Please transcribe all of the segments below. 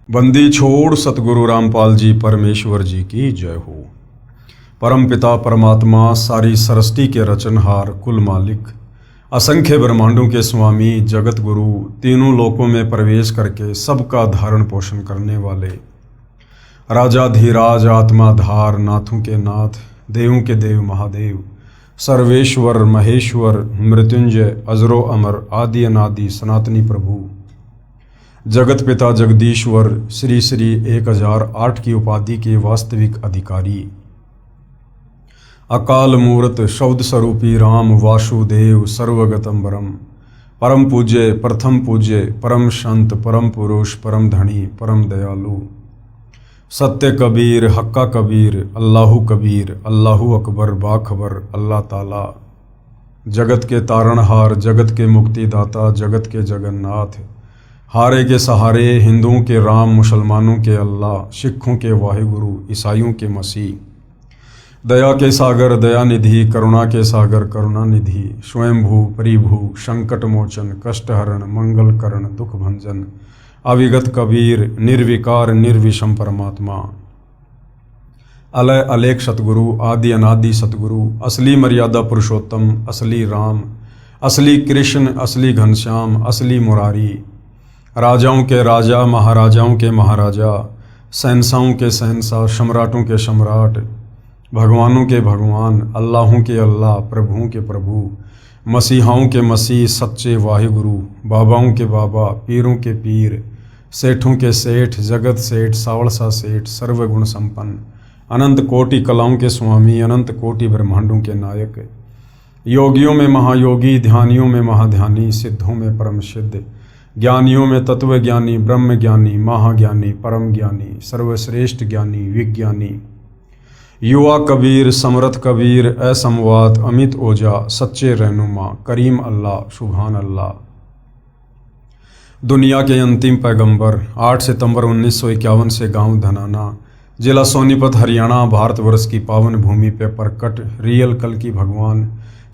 बंदी छोड़ सतगुरु रामपाल जी परमेश्वर जी की जय हो। परम पिता परमात्मा सारी सृष्टि के रचनहार कुल मालिक असंख्य ब्रह्मांडों के स्वामी जगत गुरु तीनों लोकों में प्रवेश करके सबका धारण पोषण करने वाले राजाधिराज आत्माधार नाथों के नाथ देवों के देव महादेव सर्वेश्वर महेश्वर मृत्युंजय अजरो अमर आदि अनादि सनातनी प्रभु जगत पिता जगदीश्वर श्री श्री 1008 की उपाधि के वास्तविक अधिकारी अकाल मूर्त शब्द स्वरूपी राम वासुदेव सर्वगतम परम परम पूज्य प्रथम पूज्य परम संत परम पुरुष परम धनी परम दयालु सत्य कबीर हक्का कबीर अल्लाहु कबीर अल्लाहु अकबर बाखबर अल्लाह ताला जगत के तारणहार जगत के मुक्तिदाता जगत के जगन्नाथ हारे के सहारे हिंदुओं के राम मुसलमानों के अल्लाह सिखों के वाहिगुरु ईसाइयों के मसीह दया के सागर दया निधि करुणा के सागर करुणा निधि स्वयंभू परिभू संकट मोचन कष्ट हरण मंगल करण दुख भंजन अविगत कबीर निर्विकार निर्विषम परमात्मा अलय अलेख सतगुरु आदि अनादि सतगुरु असली मर्यादा पुरुषोत्तम असली राम असली कृष्ण असली घनश्याम असली मुरारी राजाओं के राजा महाराजाओं के महाराजा शहंशाहों के शहंशाह सम्राटों के सम्राट भगवानों के भगवान अल्लाहों के अल्लाह प्रभुओं के प्रभु मसीहाओं के मसीह सच्चे वाहिगुरु बाबाओं के बाबा पीरों के पीर सेठों के सेठ जगत सेठ सावड़सा सेठ सर्वगुण संपन्न अनंत कोटि कलाओं के स्वामी अनंत कोटि ब्रह्मांडों के नायक योगियों में महायोगी ध्यानियों में महाध्यानी सिद्धों में परम सिद्ध ज्ञानियों में तत्व ज्ञानी ब्रह्म ज्ञानी महाज्ञानी परम ज्ञानी सर्वश्रेष्ठ ज्ञानी विज्ञानी युवा कबीर समरथ कबीर असमवात अमित ओजा सच्चे रहनुमा करीम अल्लाह सुभान अल्लाह दुनिया के अंतिम पैगंबर 8 सितंबर 1951 से गांव धनाना जिला सोनीपत हरियाणा भारतवर्ष की पावन भूमि पर प्रकट रियल कल की भगवान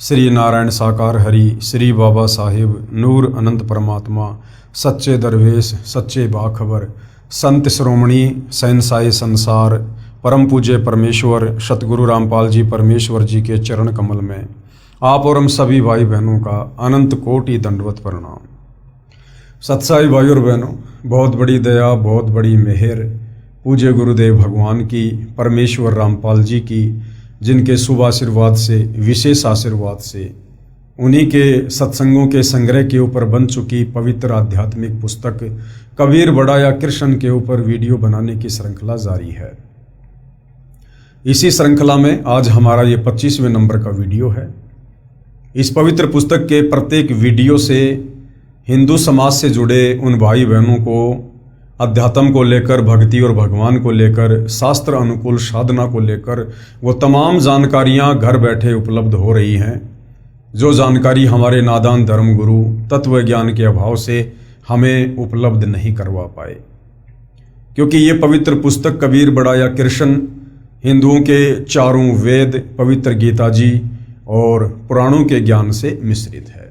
श्री नारायण साकार हरि श्री बाबा साहिब नूर अनंत परमात्मा सच्चे दरवेश सच्चे बाखबर संत श्रोमणी शहंशाह संसार परम पूज्य परमेश्वर सतगुरु रामपाल जी परमेश्वर जी के चरण कमल में आप और हम सभी भाई बहनों का अनंत कोटि दंडवत प्रणाम। सत्साई भाई और बहनों, बहुत बड़ी दया बहुत बड़ी मेहर पूज्य गुरुदेव भगवान की परमेश्वर रामपाल जी की जिनके शुभ आशीर्वाद से विशेष आशीर्वाद से उन्हीं के सत्संगों के संग्रह के ऊपर बन चुकी पवित्र आध्यात्मिक पुस्तक कबीर बड़ा या कृष्ण के ऊपर वीडियो बनाने की श्रृंखला जारी है। इसी श्रृंखला में आज हमारा ये 25वें नंबर का वीडियो है। इस पवित्र पुस्तक के प्रत्येक वीडियो से हिंदू समाज से जुड़े उन भाई बहनों को अध्यात्म को लेकर भक्ति और भगवान को लेकर शास्त्र अनुकूल साधना को लेकर वो तमाम जानकारियां घर बैठे उपलब्ध हो रही हैं, जो जानकारी हमारे नादान धर्म गुरु तत्व ज्ञान के अभाव से हमें उपलब्ध नहीं करवा पाए। क्योंकि ये पवित्र पुस्तक कबीर बड़ा या कृष्ण हिंदुओं के चारों वेद पवित्र गीता जी और पुराणों के ज्ञान से मिश्रित है।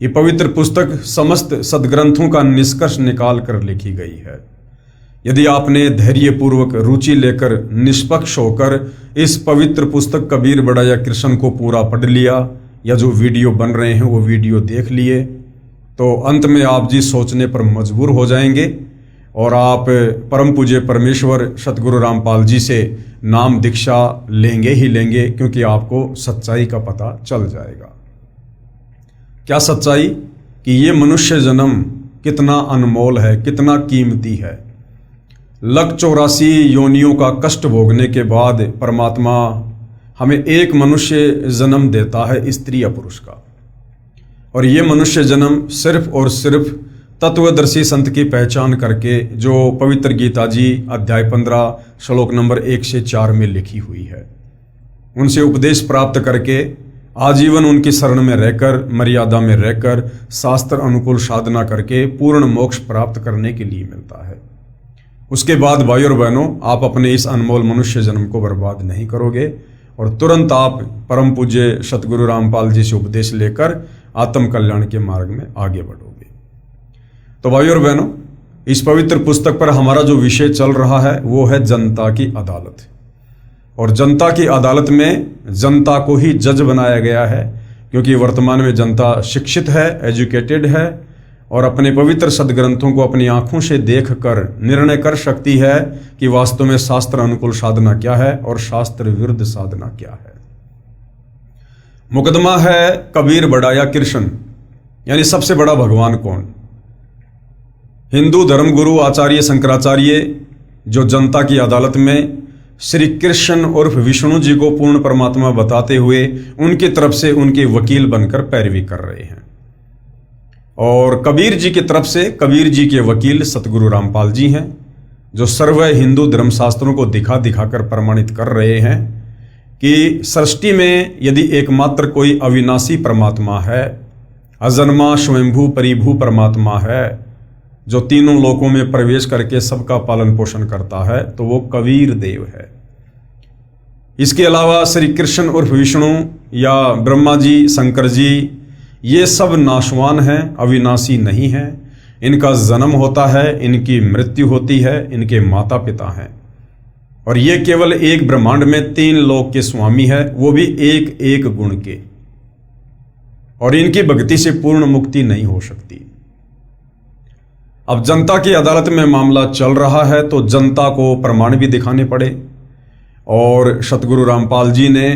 ये पवित्र पुस्तक समस्त सदग्रंथों का निष्कर्ष निकाल कर लिखी गई है। यदि आपने धैर्यपूर्वक रुचि लेकर निष्पक्ष होकर इस पवित्र पुस्तक कबीर बड़ा या कृष्ण को पूरा पढ़ लिया या जो वीडियो बन रहे हैं वो वीडियो देख लिए, तो अंत में आप जी सोचने पर मजबूर हो जाएंगे और आप परम पूज्य परमेश्वर सतगुरु रामपाल जी से नाम दीक्षा लेंगे ही लेंगे, क्योंकि आपको सच्चाई का पता चल जाएगा। क्या सच्चाई? कि ये मनुष्य जन्म कितना अनमोल है, कितना कीमती है। 184 योनियों का कष्ट भोगने के बाद परमात्मा हमें एक मनुष्य जन्म देता है, स्त्री या पुरुष का, और ये मनुष्य जन्म सिर्फ और सिर्फ तत्वदर्शी संत की पहचान करके जो पवित्र गीता जी अध्याय 15 श्लोक नंबर 1 से 4 में लिखी हुई है, उनसे उपदेश प्राप्त करके आजीवन उनकी शरण में रहकर मर्यादा में रहकर शास्त्र अनुकूल साधना करके पूर्ण मोक्ष प्राप्त करने के लिए मिलता है। उसके बाद भाई और बहनों, आप अपने इस अनमोल मनुष्य जन्म को बर्बाद नहीं करोगे और तुरंत आप परम पूज्य सतगुरु रामपाल जी से उपदेश लेकर आत्म कल्याण के मार्ग में आगे बढ़ोगे। तो भाई और बहनों, इस पवित्र पुस्तक पर हमारा जो विषय चल रहा है वो है जनता की अदालत। और जनता की अदालत में जनता को ही जज बनाया गया है, क्योंकि वर्तमान में जनता शिक्षित है, एजुकेटेड है और अपने पवित्र सदग्रंथों को अपनी आंखों से देखकर निर्णय कर सकती है कि वास्तव में शास्त्र अनुकूल साधना क्या है और शास्त्र विरुद्ध साधना क्या है। मुकदमा है कबीर बड़ा या कृष्ण, यानी सबसे बड़ा भगवान कौन। हिंदू धर्मगुरु आचार्य शंकराचार्य जो जनता की अदालत में श्री कृष्ण उर्फ विष्णु जी को पूर्ण परमात्मा बताते हुए उनकी तरफ से उनके वकील बनकर पैरवी कर रहे हैं, और कबीर जी की तरफ से कबीर जी के वकील सतगुरु रामपाल जी हैं, जो सर्व हिंदू धर्मशास्त्रों को दिखा दिखाकर प्रमाणित कर रहे हैं कि सृष्टि में यदि एकमात्र कोई अविनाशी परमात्मा है, अजन्मा स्वयंभू परिभू परमात्मा है, जो तीनों लोकों में प्रवेश करके सबका पालन पोषण करता है, तो वो कबीर देव है। इसके अलावा श्री कृष्ण उर्फ विष्णु या ब्रह्मा जी, शंकर जी, ये सब नाशवान हैं, अविनाशी नहीं हैं। इनका जन्म होता है, इनकी मृत्यु होती है, इनके माता पिता हैं, और ये केवल एक ब्रह्मांड में 3 लोक के स्वामी है, वो भी एक एक गुण के, और इनकी भक्ति से पूर्ण मुक्ति नहीं हो सकती। अब जनता की अदालत में मामला चल रहा है, तो जनता को प्रमाण भी दिखाने पड़े, और सतगुरु रामपाल जी ने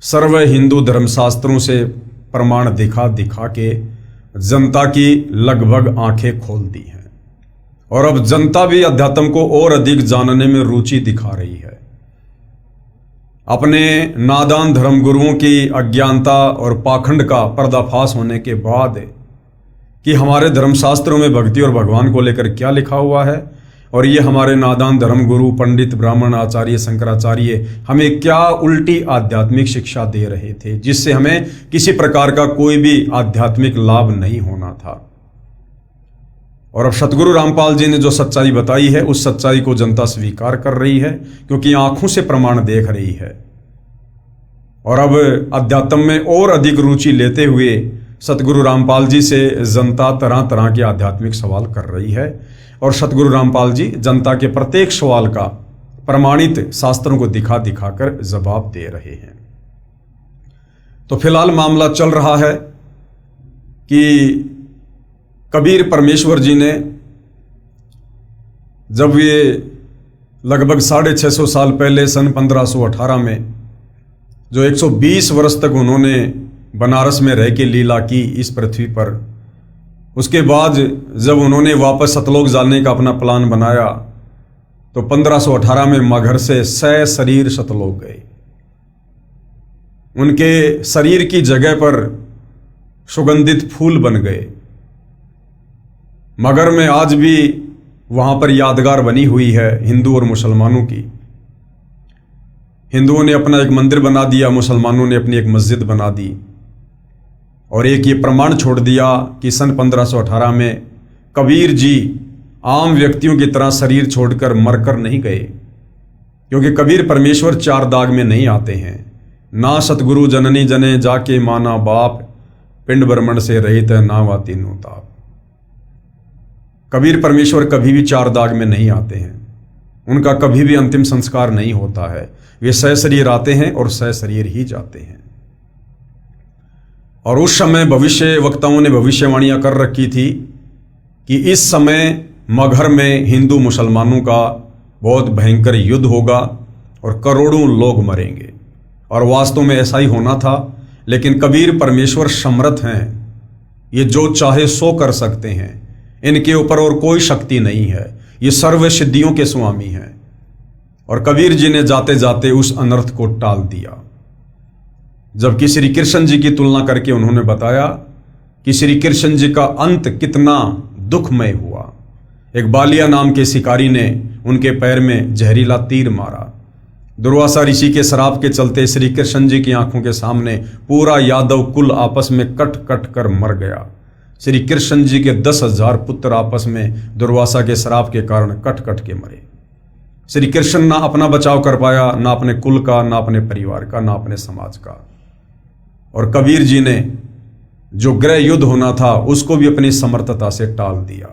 सर्व हिंदू धर्मशास्त्रों से प्रमाण दिखा दिखा के जनता की लगभग आंखें खोल दी हैं, और अब जनता भी अध्यात्म को और अधिक जानने में रुचि दिखा रही है। अपने नादान धर्मगुरुओं की अज्ञानता और पाखंड का पर्दाफाश होने के बाद कि हमारे धर्मशास्त्रों में भक्ति और भगवान को लेकर क्या लिखा हुआ है, और ये हमारे नादान धर्मगुरु पंडित ब्राह्मण आचार्य शंकराचार्य हमें क्या उल्टी आध्यात्मिक शिक्षा दे रहे थे, जिससे हमें किसी प्रकार का कोई भी आध्यात्मिक लाभ नहीं होना था। और अब सतगुरु रामपाल जी ने जो सच्चाई बताई है, उस सच्चाई को जनता स्वीकार कर रही है, क्योंकि आंखों से प्रमाण देख रही है। और अब अध्यात्म में और अधिक रुचि लेते हुए सतगुरु रामपाल जी से जनता तरह तरह के आध्यात्मिक सवाल कर रही है, और सतगुरु रामपाल जी जनता के प्रत्येक सवाल का प्रमाणित शास्त्रों को दिखा दिखाकर जवाब दे रहे हैं। तो फिलहाल मामला चल रहा है कि कबीर परमेश्वर जी ने जब ये लगभग 650 साल पहले सन 1518 में जो 120 वर्ष तक उन्होंने बनारस में रह के लीला की इस पृथ्वी पर, उसके बाद जब उन्होंने वापस सतलोक जाने का अपना प्लान बनाया, तो 1518 में मगहर से सशरीर सतलोक गए। उनके शरीर की जगह पर सुगंधित फूल बन गए। मगहर में आज भी वहां पर यादगार बनी हुई है हिंदू और मुसलमानों की। हिंदुओं ने अपना एक मंदिर बना दिया, मुसलमानों ने अपनी एक मस्जिद बना दी, और एक ये प्रमाण छोड़ दिया कि सन 1518 में कबीर जी आम व्यक्तियों की तरह शरीर छोड़कर मरकर नहीं गए, क्योंकि कबीर परमेश्वर 4 दाग में नहीं आते हैं। ना सतगुरु जननी जने जाके माना बाप, पिंड ब्रह्मण से रहित है ना वाती नो ताप। कबीर परमेश्वर कभी भी 4 दाग में नहीं आते हैं, उनका कभी भी अंतिम संस्कार नहीं होता है। वे सशरीर आते हैं और सशरीर ही जाते हैं। और उस समय भविष्य वक्ताओं ने भविष्यवाणियां कर रखी थी कि इस समय मगहर में हिंदू मुसलमानों का बहुत भयंकर युद्ध होगा और करोड़ों लोग मरेंगे, और वास्तव में ऐसा ही होना था। लेकिन कबीर परमेश्वर समर्थ हैं, ये जो चाहे सो कर सकते हैं, इनके ऊपर और कोई शक्ति नहीं है, ये सर्व सिद्धियों के स्वामी हैं। और कबीर जी ने जाते जाते उस अनर्थ को टाल दिया, जबकि श्री कृष्ण जी की तुलना करके उन्होंने बताया कि श्री कृष्ण जी का अंत कितना दुखमय हुआ। एक बालिया नाम के शिकारी ने उनके पैर में जहरीला तीर मारा। दुर्वासा ऋषि के श्राप के चलते श्री कृष्ण जी की आंखों के सामने पूरा यादव कुल आपस में कट कट कर मर गया। श्री कृष्ण जी के 10,000 पुत्र आपस में दुर्वासा के श्राप के कारण कट कट के मरे। श्री कृष्ण ना अपना बचाव कर पाया, ना अपने कुल का, ना अपने परिवार का, ना अपने समाज का। और कबीर जी ने जो गृह युद्ध होना था उसको भी अपनी समर्थता से टाल दिया।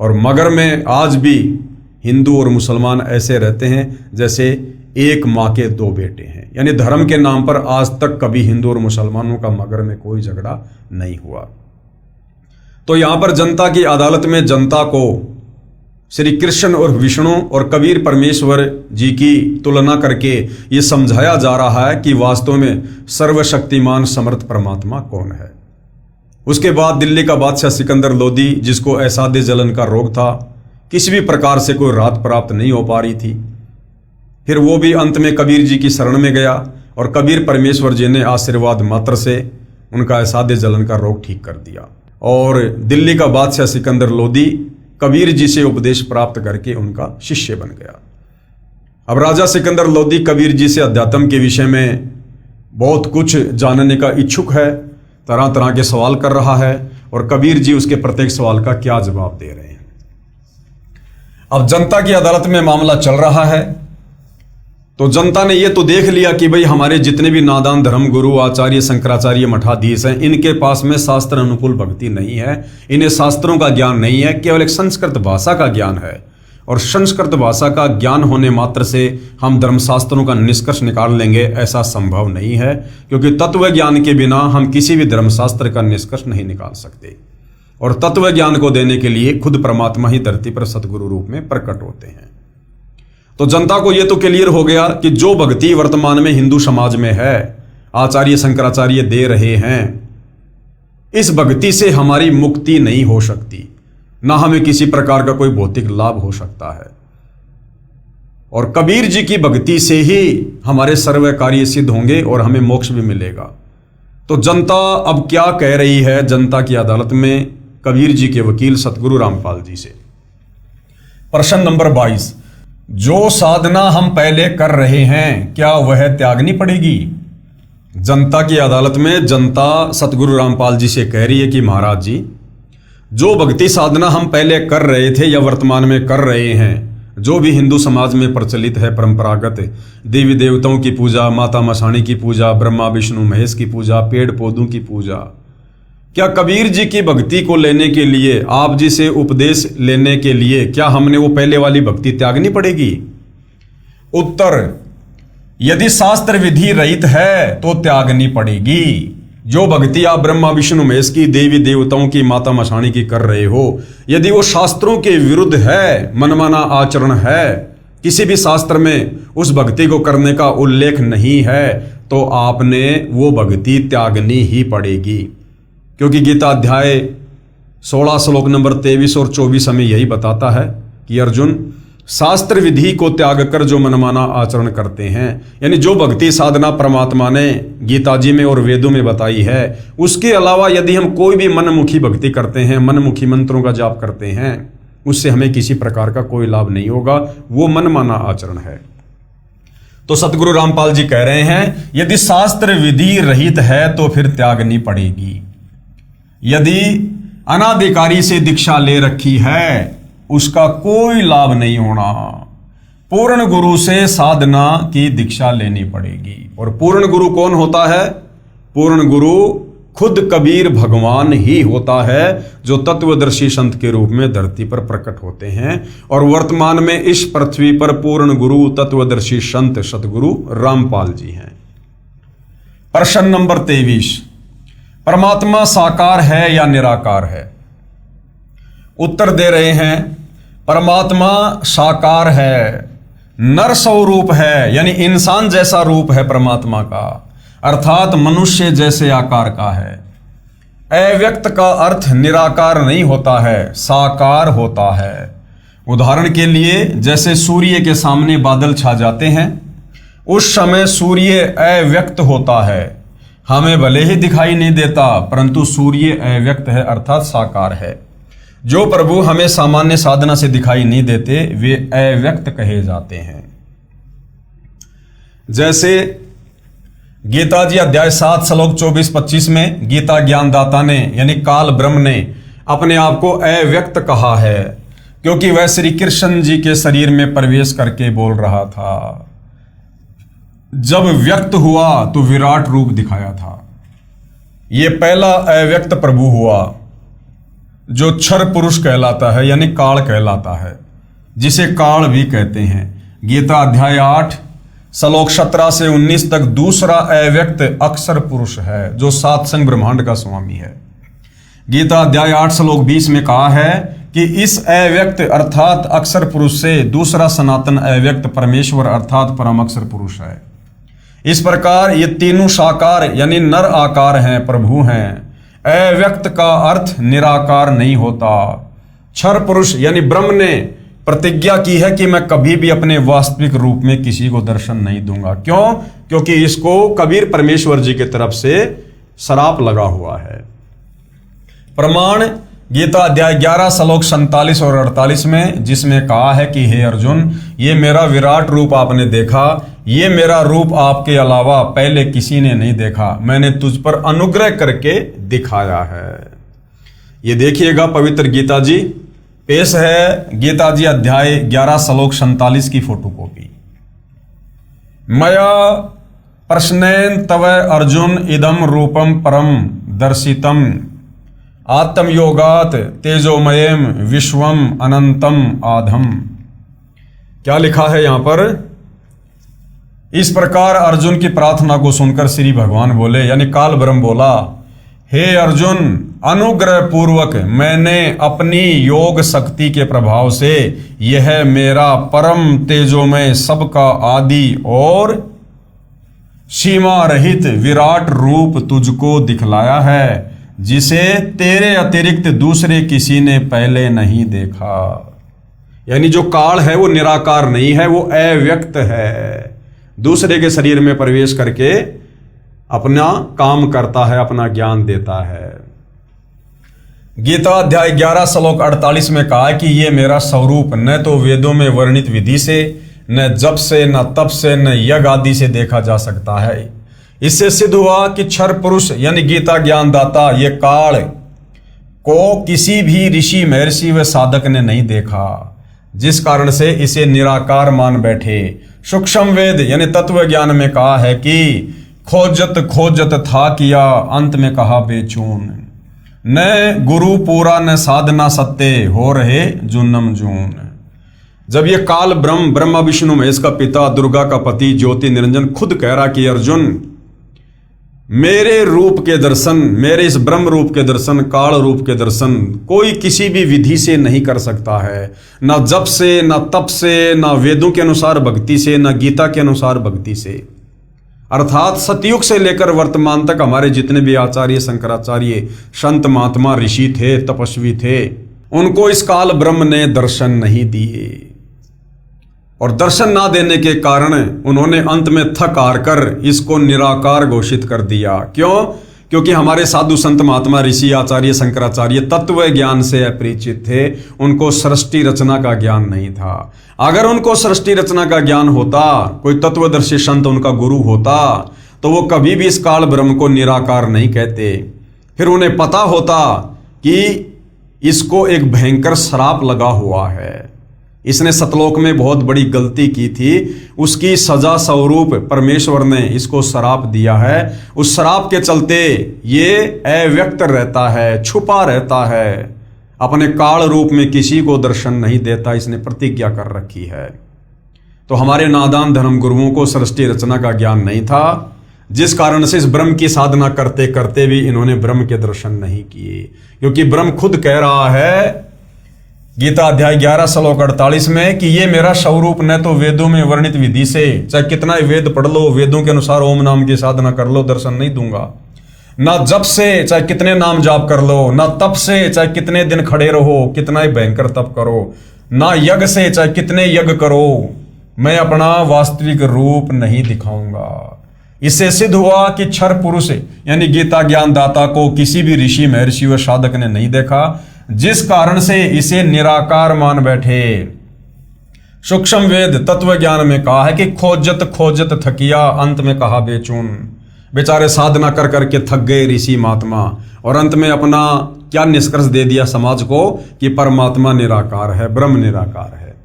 और मगर में आज भी हिंदू और मुसलमान ऐसे रहते हैं जैसे एक माँ के दो बेटे हैं। यानी धर्म के नाम पर आज तक कभी हिंदू और मुसलमानों का मगर में कोई झगड़ा नहीं हुआ। तो यहां पर जनता की अदालत में जनता को श्री कृष्ण और विष्णु और कबीर परमेश्वर जी की तुलना करके ये समझाया जा रहा है कि वास्तव में सर्वशक्तिमान समर्थ परमात्मा कौन है। उसके बाद दिल्ली का बादशाह सिकंदर लोदी, जिसको असाध्य जलन का रोग था, किसी भी प्रकार से कोई राहत प्राप्त नहीं हो पा रही थी, फिर वो भी अंत में कबीर जी की शरण में गया और कबीर परमेश्वर जी ने आशीर्वाद मात्र से उनका असाध्य जलन का रोग ठीक कर दिया। और दिल्ली का बादशाह सिकंदर लोदी कबीर जी से उपदेश प्राप्त करके उनका शिष्य बन गया। अब राजा सिकंदर लोदी कबीर जी से अध्यात्म के विषय में बहुत कुछ जानने का इच्छुक है, तरह तरह के सवाल कर रहा है और कबीर जी उसके प्रत्येक सवाल का क्या जवाब दे रहे हैं। अब जनता की अदालत में मामला चल रहा है, तो जनता ने यह तो देख लिया कि भाई हमारे जितने भी नादान धर्म गुरु आचार्य शंकराचार्य मठाधीश हैं, इनके पास में शास्त्र अनुकूल भक्ति नहीं है, इन्हें शास्त्रों का ज्ञान नहीं है, केवल एक संस्कृत भाषा का ज्ञान है। और संस्कृत भाषा का ज्ञान होने मात्र से हम धर्मशास्त्रों का निष्कर्ष निकाल लेंगे, ऐसा संभव नहीं है, क्योंकि तत्व ज्ञान के बिना हम किसी भी धर्मशास्त्र का निष्कर्ष नहीं निकाल सकते। और तत्व ज्ञान को देने के लिए खुद परमात्मा ही धरती पर सतगुरु रूप में प्रकट होते हैं। तो जनता को यह तो क्लियर हो गया कि जो भक्ति वर्तमान में हिंदू समाज में है, आचार्य शंकराचार्य दे रहे हैं, इस भक्ति से हमारी मुक्ति नहीं हो सकती, ना हमें किसी प्रकार का कोई भौतिक लाभ हो सकता है। और कबीर जी की भक्ति से ही हमारे सर्व कार्य सिद्ध होंगे और हमें मोक्ष भी मिलेगा। तो जनता अब क्या कह रही है जनता की अदालत में कबीर जी के वकील सतगुरु रामपाल जी से। प्रश्न नंबर 22, जो साधना हम पहले कर रहे हैं क्या वह त्यागनी पड़ेगी? जनता की अदालत में जनता सतगुरु रामपाल जी से कह रही है कि महाराज जी, जो भक्ति साधना हम पहले कर रहे थे या वर्तमान में कर रहे हैं, जो भी हिंदू समाज में प्रचलित है परंपरागत, देवी देवताओं की पूजा, माता मसाणी की पूजा, ब्रह्मा विष्णु महेश की पूजा, पेड़ पौधों की पूजा, क्या कबीर जी की भक्ति को लेने के लिए, आप जी से उपदेश लेने के लिए, क्या हमने वो पहले वाली भक्ति त्यागनी पड़ेगी? उत्तर, यदि शास्त्र विधि रहित है तो त्यागनी पड़ेगी। जो भक्ति आप ब्रह्मा विष्णु महेश की, देवी देवताओं की, माता मसाणी की कर रहे हो, यदि वो शास्त्रों के विरुद्ध है, मनमाना आचरण है, किसी भी शास्त्र में उस भक्ति को करने का उल्लेख नहीं है, तो आपने वो भक्ति त्यागनी ही पड़ेगी। क्योंकि गीता अध्याय 16 श्लोक नंबर 23 और 24 हमें यही बताता है कि अर्जुन, शास्त्र विधि को त्याग कर जो मनमाना आचरण करते हैं, यानी जो भक्ति साधना परमात्मा ने गीता जी में और वेदों में बताई है, उसके अलावा यदि हम कोई भी मनमुखी भक्ति करते हैं, मनमुखी मंत्रों का जाप करते हैं, उससे हमें किसी प्रकार का कोई लाभ नहीं होगा, वो मनमाना आचरण है। तो सतगुरु रामपाल जी कह रहे हैं, यदि शास्त्र विधि रहित है तो फिर त्यागनी पड़ेगी। यदि अनाधिकारी से दीक्षा ले रखी है, उसका कोई लाभ नहीं होना, पूर्ण गुरु से साधना की दीक्षा लेनी पड़ेगी। और पूर्ण गुरु कौन होता है? पूर्ण गुरु खुद कबीर भगवान ही होता है, जो तत्वदर्शी संत के रूप में धरती पर प्रकट होते हैं। और वर्तमान में इस पृथ्वी पर पूर्ण गुरु तत्वदर्शी संत सतगुरु रामपाल जी हैं। प्रश्न नंबर 23, परमात्मा साकार है या निराकार है? उत्तर दे रहे हैं, परमात्मा साकार है, नर स्वरूप है, यानी इंसान जैसा रूप है परमात्मा का, अर्थात मनुष्य जैसे आकार का है। अव्यक्त का अर्थ निराकार नहीं होता है, साकार होता है। उदाहरण के लिए, जैसे सूर्य के सामने बादल छा जाते हैं, उस समय सूर्य अव्यक्त होता है, हमें भले ही दिखाई नहीं देता, परंतु सूर्य अव्यक्त है अर्थात साकार है। जो प्रभु हमें सामान्य साधना से दिखाई नहीं देते, वे अव्यक्त कहे जाते हैं। जैसे गीता जी अध्याय 7 श्लोक 24-25 में गीता ज्ञानदाता ने यानी काल ब्रह्म ने अपने आप को अव्यक्त कहा है, क्योंकि वह श्री कृष्ण जी के शरीर में प्रवेश करके बोल रहा था। जब व्यक्त हुआ तो विराट रूप दिखाया था। यह पहला अव्यक्त प्रभु हुआ। जो क्षर पुरुष कहलाता है यानी काल कहलाता है, जिसे काल भी कहते हैं। गीता अध्याय 8 श्लोक 17 से 19 तक दूसरा अव्यक्त अक्षर पुरुष है जो सात संग ब्रह्मांड का स्वामी है। गीता अध्याय 8 श्लोक 20 में कहा है कि इस अव्यक्त अर्थात अक्षर पुरुष से दूसरा सनातन अव्यक्त परमेश्वर अर्थात परम अक्षर पुरुष है। इस प्रकार ये तीनों साकार यानी नर आकार हैं, प्रभु हैं। अव्यक्त का अर्थ निराकार नहीं होता। क्षर पुरुष यानी ब्रह्म ने प्रतिज्ञा की है कि मैं कभी भी अपने वास्तविक रूप में किसी को दर्शन नहीं दूंगा। क्यों? क्योंकि इसको कबीर परमेश्वर जी की तरफ से श्राप लगा हुआ है। प्रमाण गीता अध्याय 11 श्लोक 47 और 48 में, जिसमें कहा है कि हे अर्जुन, ये मेरा विराट रूप आपने देखा, ये मेरा रूप आपके अलावा पहले किसी ने नहीं देखा, मैंने तुझ पर अनुग्रह करके दिखाया है। ये देखिएगा पवित्र गीता जी पेश है। गीता जी अध्याय 11 श्लोक 47 की फोटोकॉपी। मया प्रश्नेन तव अर्जुन इदम रूपम परम दर्शितम आत्मयोगात तेजोमयम विश्वम अनंतम आधम। क्या लिखा है यहां पर? इस प्रकार अर्जुन की प्रार्थना को सुनकर श्री भगवान बोले यानी काल ब्रह्म बोला, हे अर्जुन, अनुग्रह पूर्वक मैंने अपनी योग शक्ति के प्रभाव से यह मेरा परम तेजोमय सबका आदि और सीमा रहित विराट रूप तुझको दिखलाया है, जिसे तेरे अतिरिक्त दूसरे किसी ने पहले नहीं देखा। यानी जो काल है वो निराकार नहीं है, वो अव्यक्त है, दूसरे के शरीर में प्रवेश करके अपना काम करता है, अपना ज्ञान देता है। गीता अध्याय 11 श्लोक 48 में कहा कि ये मेरा स्वरूप न तो वेदों में वर्णित विधि से, न जप से, न तप से, न यज्ञ आदि से देखा जा सकता है। इससे सिद्ध हुआ कि क्षर पुरुष यानी गीता ज्ञानदाता ये काल को किसी भी ऋषि, महर्षि व साधक ने नहीं देखा, जिस कारण से इसे निराकार मान बैठे। सूक्ष्म वेद यानी तत्व ज्ञान में कहा है कि खोजत खोजत था किया, अंत में कहा बेचून, न गुरु पूरा न साधना सत्य, हो रहे जूनम जून। जब ये काल ब्रह्म, ब्रह्मा विष्णु महेश का पिता, दुर्गा का पति, ज्योति निरंजन खुद कह रहा कि अर्जुन, मेरे रूप के दर्शन, मेरे इस ब्रह्म रूप के दर्शन, काल रूप के दर्शन कोई किसी भी विधि से नहीं कर सकता है, ना जप से, ना तप से, ना वेदों के अनुसार भक्ति से, ना गीता के अनुसार भक्ति से। अर्थात सतयुग से लेकर वर्तमान तक हमारे जितने भी आचार्य, शंकराचार्य, संत महात्मा, ऋषि थे, तपस्वी थे, उनको इस काल ब्रह्म ने दर्शन नहीं दिए। और दर्शन ना देने के कारण उन्होंने अंत में थक हार कर इसको निराकार घोषित कर दिया। क्यों? क्योंकि हमारे साधु संत महात्मा, ऋषि, आचार्य, शंकराचार्य तत्व ज्ञान से अपरिचित थे, उनको सृष्टि रचना का ज्ञान नहीं था। अगर उनको सृष्टि रचना का ज्ञान होता, कोई तत्वदर्शी संत उनका गुरु होता, तो वो कभी भी इस काल ब्रह्म को निराकार नहीं कहते। फिर उन्हें पता होता कि इसको एक भयंकर श्राप लगा हुआ है, इसने सतलोक में बहुत बड़ी गलती की थी, उसकी सजा स्वरूप परमेश्वर ने इसको श्राप दिया है। उस श्राप के चलते ये अव्यक्त रहता है, छुपा रहता है, अपने काल रूप में किसी को दर्शन नहीं देता, इसने प्रतिज्ञा कर रखी है। तो हमारे नादान धर्म गुरुओं को सृष्टि रचना का ज्ञान नहीं था, जिस कारण से इस ब्रह्म की साधना करते करते भी इन्होंने ब्रह्म के दर्शन नहीं किए। क्योंकि ब्रह्म खुद कह रहा है गीता अध्याय 11 श्लोक 48 में कि ये मेरा स्वरूप न तो वेदों में वर्णित विधि से, चाहे कितना ही वेद पढ़ लो, वेदों के अनुसार ओम नाम की साधना कर लो, दर्शन नहीं दूंगा। ना जप से, चाहे कितने नाम जाप कर लो, ना तप से, चाहे कितने दिन खड़े रहो, कितना ही भयंकर तप करो, ना यज्ञ से, चाहे कितने यज्ञ करो, मैं अपना वास्तविक रूप नहीं दिखाऊंगा। इससे सिद्ध हुआ कि क्षर पुरुष यानी गीता ज्ञानदाता को किसी भी ऋषि, महर्षि व साधक ने नहीं देखा, जिस कारण से इसे निराकार मान बैठे। सूक्ष्म वेद तत्व ज्ञान में कहा है कि खोजत खोजत थकिया, अंत में कहा बेचून। बेचारे साधना कर करके थक गए ऋषि महात्मा, और अंत में अपना क्या निष्कर्ष दे दिया समाज को कि परमात्मा निराकार है, ब्रह्म निराकार है।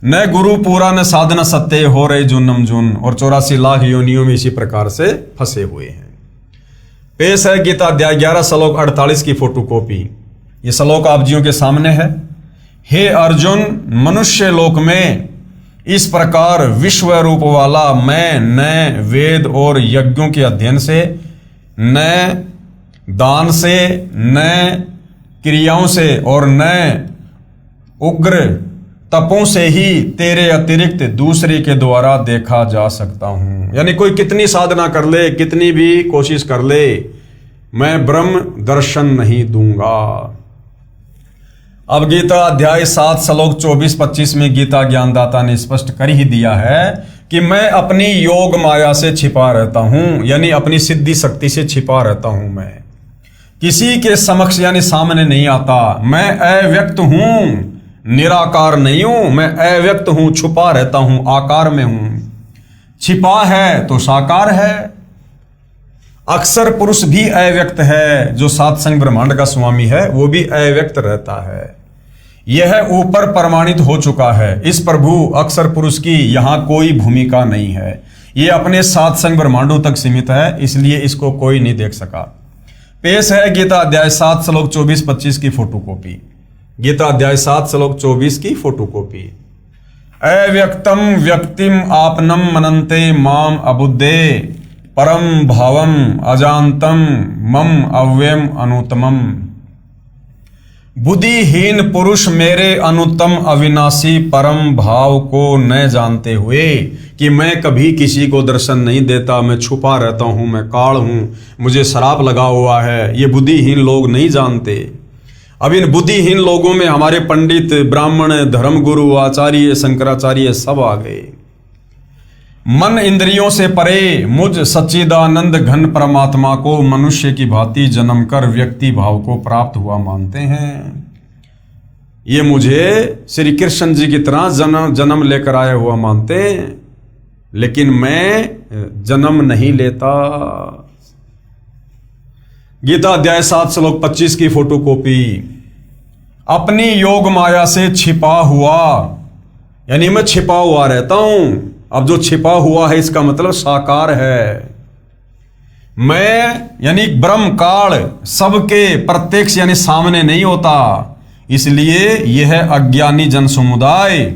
न गुरु पूरा न साधना सत्य, हो रहे जूनम जून, और 84 लाख योनियों में इसी प्रकार से फंसे हुए हैं। पेश है गीता अध्याय 11 श्लोक 48 की फोटोकॉपी। ये श्लोक आप जियों के सामने है। हे अर्जुन, मनुष्य लोक में इस प्रकार विश्व रूप वाला मैं न वेद और यज्ञों के अध्ययन से, न दान से, न क्रियाओं से और न उग्र तपों से ही तेरे अतिरिक्त दूसरे के द्वारा देखा जा सकता हूं। यानी कोई कितनी साधना कर ले, कितनी भी कोशिश कर ले, मैं ब्रह्म दर्शन नहीं दूंगा। अब गीता अध्याय 7 श्लोक 24-25 में गीता ज्ञानदाता ने स्पष्ट कर ही दिया है कि मैं अपनी योग माया से छिपा रहता हूं, यानी अपनी सिद्धि शक्ति से छिपा रहता हूं। मैं किसी के समक्ष यानी सामने नहीं आता। मैं अव्यक्त हूं, निराकार नहीं हूं। मैं अव्यक्त हूं, छुपा रहता हूं, आकार में हूं। छिपा है तो साकार है। अक्षर पुरुष भी अव्यक्त है। जो सात संग ब्रह्मांड का स्वामी है वो भी अव्यक्त रहता है। यह ऊपर प्रमाणित हो चुका है। इस प्रभु अक्षर पुरुष की यहां कोई भूमिका नहीं है। ये अपने सात संग ब्रह्मांडों तक सीमित है, इसलिए इसको कोई नहीं देख सका। पेश है गीता अध्याय 7 श्लोक 24-25 की फोटोकॉपी। गीता अध्याय 7 श्लोक 24 की फोटोकॉपी। अव्यक्तम व्यक्तिम आपनम मनन्ते माम अबुद्धे परम भावम अजानतम मम अव्ययम अनुत्तमम। बुद्धिहीन पुरुष मेरे अनुत्तम अविनाशी परम भाव को न जानते हुए कि मैं कभी किसी को दर्शन नहीं देता, मैं छुपा रहता हूं, मैं काल हूं, मुझे श्राप लगा हुआ है, ये बुद्धिहीन लोग नहीं जानते। अब इन बुद्धिहीन लोगों में हमारे पंडित, ब्राह्मण, धर्मगुरु, आचार्य, शंकराचार्य सब आ गए। मन इंद्रियों से परे मुझ सच्चिदानंद घन परमात्मा को मनुष्य की भांति जन्म कर व्यक्ति भाव को प्राप्त हुआ मानते हैं। ये मुझे श्री कृष्ण जी की तरह जन्म लेकर आया हुआ मानते हैं, लेकिन मैं जन्म नहीं लेता। गीता अध्याय 7 श्लोक 25 की फोटोकॉपी। अपनी योग माया से छिपा हुआ, यानी मैं छिपा हुआ रहता हूं। अब जो छिपा हुआ है इसका मतलब साकार है। मैं यानी ब्रह्म काल सबके प्रत्यक्ष यानी सामने नहीं होता, इसलिए यह अज्ञानी जन समुदाय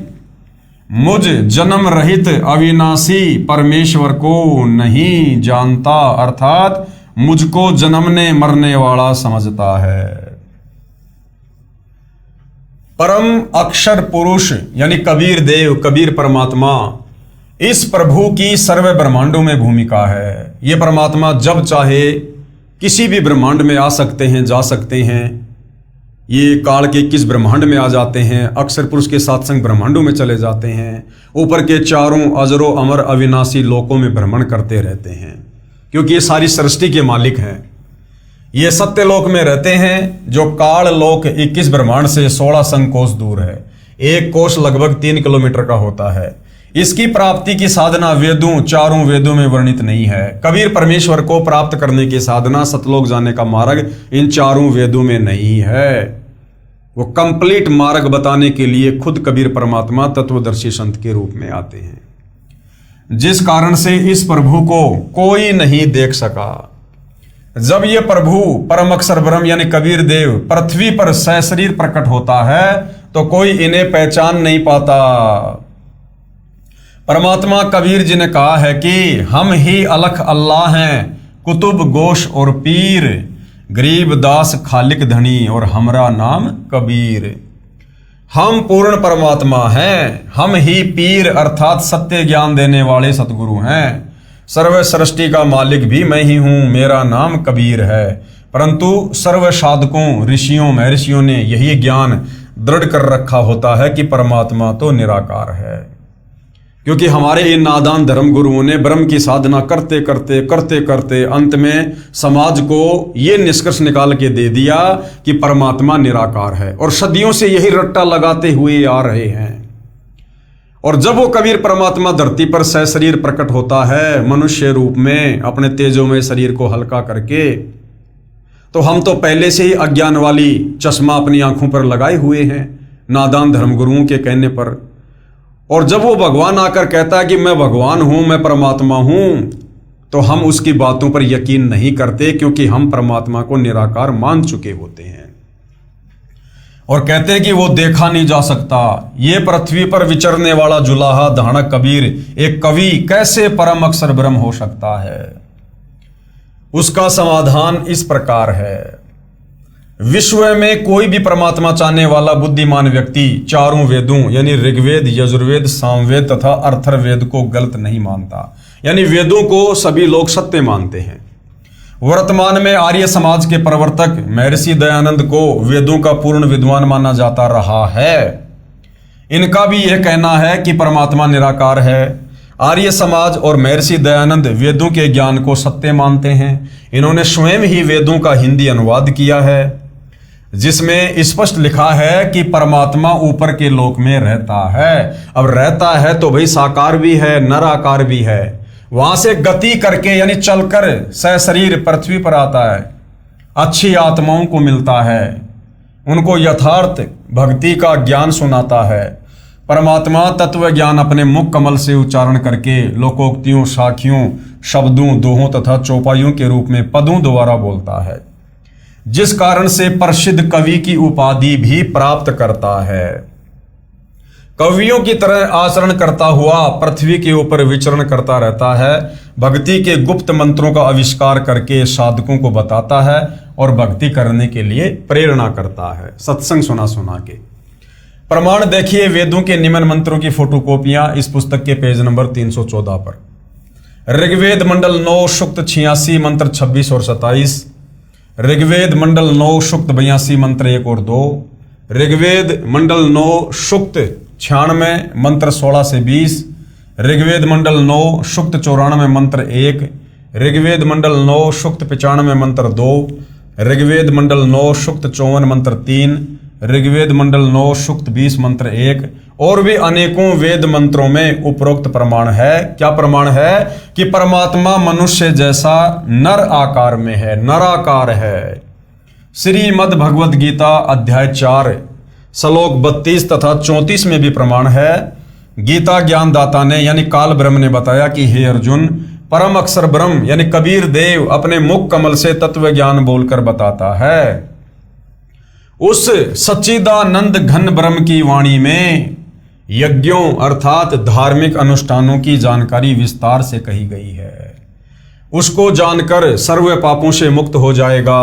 मुझ जन्म रहित अविनाशी परमेश्वर को नहीं जानता, अर्थात मुझको जन्मने मरने वाला समझता है। परम अक्षर पुरुष यानी कबीर देव, कबीर परमात्मा, इस प्रभु की सर्व ब्रह्मांडों में भूमिका है। ये परमात्मा जब चाहे किसी भी ब्रह्मांड में आ सकते हैं, जा सकते हैं। ये काल के किस ब्रह्मांड में आ जाते हैं, अक्षर पुरुष के साथ संग ब्रह्मांडों में चले जाते हैं। ऊपर के चारों अजरो अमर अविनाशी लोकों में भ्रमण करते रहते हैं, क्योंकि ये सारी सृष्टि के मालिक हैं। ये सत्य लोक में रहते हैं, जो काल लोक 21 ब्रह्मांड से 16 संग कोस दूर है। एक कोस लगभग 3 किलोमीटर का होता है। इसकी प्राप्ति की साधना वेदों, चारों वेदों में वर्णित नहीं है। कबीर परमेश्वर को प्राप्त करने की साधना, सतलोक जाने का मार्ग इन चारों वेदों में नहीं है। वो कंप्लीट मार्ग बताने के लिए खुद कबीर परमात्मा तत्वदर्शी संत के रूप में आते हैं, जिस कारण से इस प्रभु को कोई नहीं देख सका। जब ये प्रभु परम अक्षर ब्रह्म यानी कबीर देव पृथ्वी पर सशरीर प्रकट होता है तो कोई इन्हें पहचान नहीं पाता। परमात्मा कबीर जी ने कहा है कि हम ही अलख अल्लाह हैं, कुतुब गोश और पीर, गरीब दास खालिक धनी और हमरा नाम कबीर। हम पूर्ण परमात्मा हैं, हम ही पीर अर्थात सत्य ज्ञान देने वाले सतगुरु हैं। सर्व सृष्टि का मालिक भी मैं ही हूं, मेरा नाम कबीर है। परंतु सर्व साधकों, ऋषियों, महर्षियों ने यही ज्ञान दृढ़ कर रखा होता है कि परमात्मा तो निराकार है, क्योंकि हमारे इन नादान धर्म गुरुओं ने ब्रह्म की साधना करते करते अंत में समाज को ये निष्कर्ष निकाल के दे दिया कि परमात्मा निराकार है, और सदियों से यही रट्टा लगाते हुए आ रहे हैं। और जब वो कबीर परमात्मा धरती पर सशरीर प्रकट होता है मनुष्य रूप में अपने तेजोमय शरीर को हल्का करके, तो हम तो पहले से ही अज्ञान वाली चश्मा अपनी आंखों पर लगाए हुए हैं नादान धर्मगुरुओं के कहने पर। और जब वो भगवान आकर कहता है कि मैं भगवान हूं, मैं परमात्मा हूं, तो हम उसकी बातों पर यकीन नहीं करते, क्योंकि हम परमात्मा को निराकार मान चुके होते हैं। और कहते हैं कि वो देखा नहीं जा सकता। ये पृथ्वी पर विचरने वाला जुलाहा धानक कबीर एक कवि कैसे परम अक्षर ब्रह्म हो सकता है? उसका समाधान इस प्रकार है। विश्व में कोई भी परमात्मा चाहने वाला बुद्धिमान व्यक्ति चारों वेदों यानी ऋग्वेद, यजुर्वेद, सामवेद तथा अथर्ववेद को गलत नहीं मानता। यानी वेदों को सभी लोग सत्य मानते हैं। वर्तमान में आर्य समाज के प्रवर्तक महर्षि दयानंद को वेदों का पूर्ण विद्वान माना जाता रहा है। इनका भी यह कहना है कि परमात्मा निराकार है। आर्य समाज और महर्षि दयानंद वेदों के ज्ञान को सत्य मानते हैं। इन्होंने स्वयं ही वेदों का हिंदी अनुवाद किया है, जिसमें स्पष्ट लिखा है कि परमात्मा ऊपर के लोक में रहता है। अब रहता है तो भाई साकार भी है, नराकार भी है। वहां से गति करके यानी चलकर सशरीर पृथ्वी पर आता है। अच्छी आत्माओं को मिलता है, उनको यथार्थ भक्ति का ज्ञान सुनाता है। परमात्मा तत्व ज्ञान अपने मुख कमल से उच्चारण करके लोकोक्तियों, साखियों, शब्दों, दोहों तथा चौपाइयों के रूप में पदों द्वारा बोलता है, जिस कारण से प्रसिद्ध कवि की उपाधि भी प्राप्त करता है। कवियों की तरह आचरण करता हुआ पृथ्वी के ऊपर विचरण करता रहता है। भक्ति के गुप्त मंत्रों का आविष्कार करके साधकों को बताता है और भक्ति करने के लिए प्रेरणा करता है, सत्संग सुना के। प्रमाण देखिए वेदों के निम्न मंत्रों की फोटोकॉपियां इस पुस्तक के पेज नंबर 314 पर। ऋग्वेद मंडल 9 सूक्त 86 मंत्र 26 और 27। ऋग्वेद मंडल 9 सूक्त 82 मंत्र 1 और 2। ऋग्वेद मंडल 9 सूक्त 96 मंत्र 16 से 20। ऋग्वेद मंडल 9 सूक्त 94 मंत्र 1। ऋग्वेद मंडल 9 सूक्त 95 मंत्र 2। ऋग्वेद मंडल 9 सूक्त 54 मंत्र 3। ऋग्वेद मंडल 9 सूक्त 20 मंत्र 1। और भी अनेकों वेद मंत्रों में उपरोक्त प्रमाण है। क्या प्रमाण है? कि परमात्मा मनुष्य जैसा नर आकार में है, नराकार है। श्रीमद् भगवद गीता अध्याय 4 श्लोक 32 तथा 34 में भी प्रमाण है। गीता ज्ञानदाता ने यानी काल ब्रह्म ने बताया कि हे अर्जुन, परम अक्षर ब्रह्म यानी कबीर देव अपने मुख कमल से तत्व ज्ञान बोलकर बताता है। उस सच्चिदानंद घन ब्रह्म की वाणी में यज्ञों अर्थात धार्मिक अनुष्ठानों की जानकारी विस्तार से कही गई है। उसको जानकर सर्व पापों से मुक्त हो जाएगा।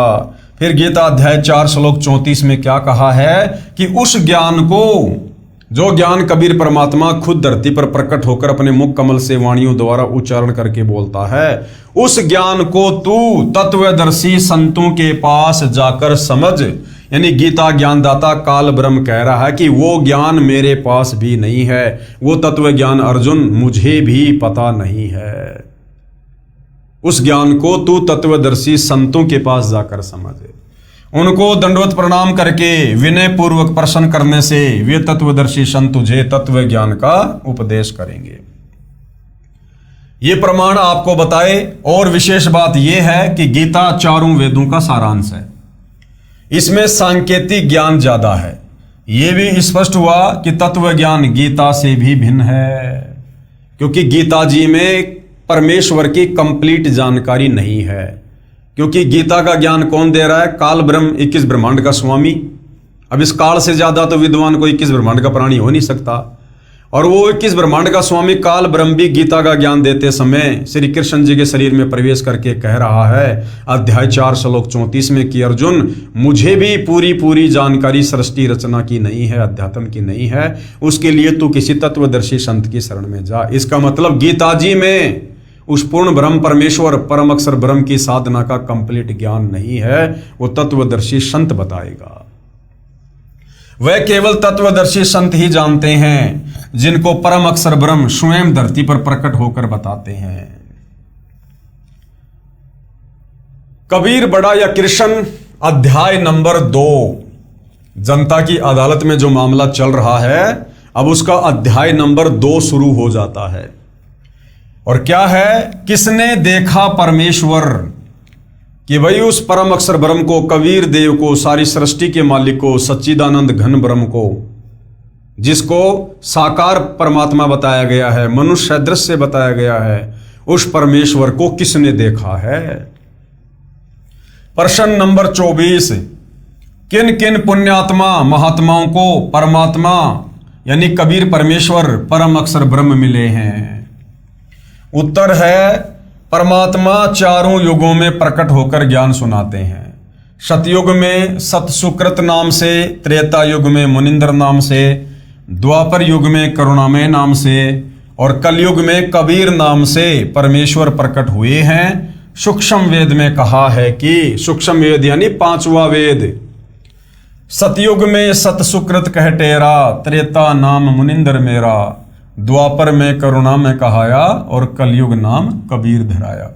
फिर गीता अध्याय 4 श्लोक 34 में क्या कहा है कि उस ज्ञान को, जो ज्ञान कबीर परमात्मा खुद धरती पर प्रकट होकर अपने मुख कमल से वाणियों द्वारा उच्चारण करके बोलता है, उस ज्ञान को तू तत्वदर्शी संतों के पास जाकर समझ। यानी गीता ज्ञानदाता काल ब्रह्म कह रहा है कि वो ज्ञान मेरे पास भी नहीं है, वो तत्व ज्ञान अर्जुन मुझे भी पता नहीं है। उस ज्ञान को तू तत्वदर्शी संतों के पास जाकर समझ। उनको दंडवत प्रणाम करके विनय पूर्वक प्रश्न करने से वे तत्वदर्शी संत तुझे तत्व ज्ञान का उपदेश करेंगे। ये प्रमाण आपको बताए। और विशेष बात यह है कि गीता चारों वेदों का सारांश है। इसमें सांकेतिक ज्ञान ज्यादा है। यह भी स्पष्ट हुआ कि तत्व ज्ञान गीता से भी भिन्न है, क्योंकि गीता जी में परमेश्वर की कंप्लीट जानकारी नहीं है। क्योंकि गीता का ज्ञान कौन दे रहा है? काल ब्रह्म, 21 ब्रह्मांड का स्वामी। अब इस काल से ज्यादा तो विद्वान कोई 21 ब्रह्मांड का प्राणी हो नहीं सकता। और वो 21 ब्रह्मांड का स्वामी काल ब्रह्म भी गीता का ज्ञान देते समय श्री कृष्ण जी के शरीर में प्रवेश करके कह रहा है अध्याय 4 श्लोक 34 में कि अर्जुन, मुझे भी पूरी जानकारी सृष्टि रचना की नहीं है, अध्यात्म की नहीं है। उसके लिए तू किसी तत्वदर्शी संत की शरण में जा। इसका मतलब गीता जी में उस पूर्ण ब्रह्म परमेश्वर परम अक्षर ब्रह्म की साधना का कंप्लीट ज्ञान नहीं है। वो तत्वदर्शी संत बताएगा। वह केवल तत्वदर्शी संत ही जानते हैं, जिनको परम अक्षर ब्रह्म स्वयं धरती पर प्रकट होकर बताते हैं। कबीर बड़ा या कृष्ण अध्याय नंबर 2, जनता की अदालत में जो मामला चल रहा है, अब उसका अध्याय नंबर 2 शुरू हो जाता है। और क्या है? किसने देखा परमेश्वर? कि भाई उस परम अक्षर ब्रह्म को, कबीर देव को, सारी सृष्टि के मालिक को, सच्चिदानंद घन ब्रह्म को, जिसको साकार परमात्मा बताया गया है, मनुष्य दृश्य बताया गया है, उस परमेश्वर को किसने देखा है? प्रश्न नंबर 24, किन किन पुण्यात्मा महात्माओं को परमात्मा यानी कबीर परमेश्वर परम अक्षर ब्रह्म मिले हैं? उत्तर है, परमात्मा चारों युगों में प्रकट होकर ज्ञान सुनाते हैं। सतयुग में सत सुकृत नाम से, त्रेता युग में मुनिंद्र नाम से, द्वापर युग में करुणामय नाम से और कलयुग में कबीर नाम से परमेश्वर प्रकट हुए हैं। सूक्ष्म वेद में कहा है कि सूक्ष्म वेद यानी पांचवा वेद, सतयुग में सत सुकृत कह टेरा, त्रेता नाम मुनिंद्र मेरा, द्वापर में करुणा में कहाया और कलयुग नाम कबीर धराया।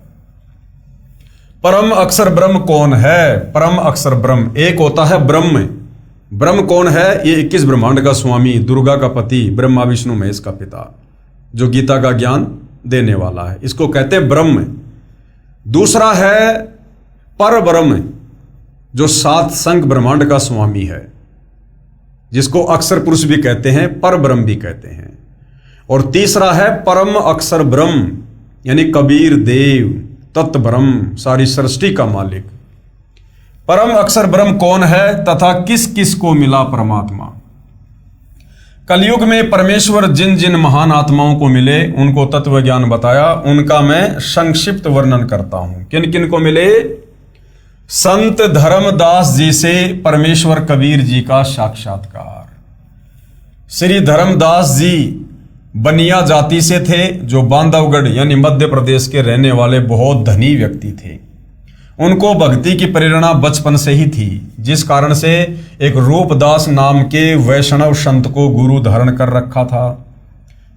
परम अक्षर ब्रह्म कौन है? परम अक्षर ब्रह्म एक होता है ब्रह्म। ब्रह्म कौन है? ये 21 ब्रह्मांड का स्वामी, दुर्गा का पति, ब्रह्मा विष्णु महेश का पिता, जो गीता का ज्ञान देने वाला है, इसको कहते हैं ब्रह्म। दूसरा है पर ब्रह्म, जो सात संग ब्रह्मांड का स्वामी है, जिसको अक्षर पुरुष भी कहते हैं, पर ब्रह्म भी कहते हैं। और तीसरा है परम अक्षर ब्रह्म यानी कबीर देव, तत्व ब्रह्म, सारी सृष्टि का मालिक। परम अक्षर ब्रह्म कौन है तथा किस किस को मिला परमात्मा? कलयुग में परमेश्वर जिन जिन महान आत्माओं को मिले उनको तत्व ज्ञान बताया, उनका मैं संक्षिप्त वर्णन करता हूं। किन किन को मिले? संत धर्मदास जी से परमेश्वर कबीर जी का साक्षात्कार। श्री धर्मदास जी बनिया जाति से थे, जो बांधवगढ़ यानी मध्य प्रदेश के रहने वाले बहुत धनी व्यक्ति थे। उनको भक्ति की प्रेरणा बचपन से ही थी, जिस कारण से एक रूपदास नाम के वैष्णव संत को गुरु धारण कर रखा था।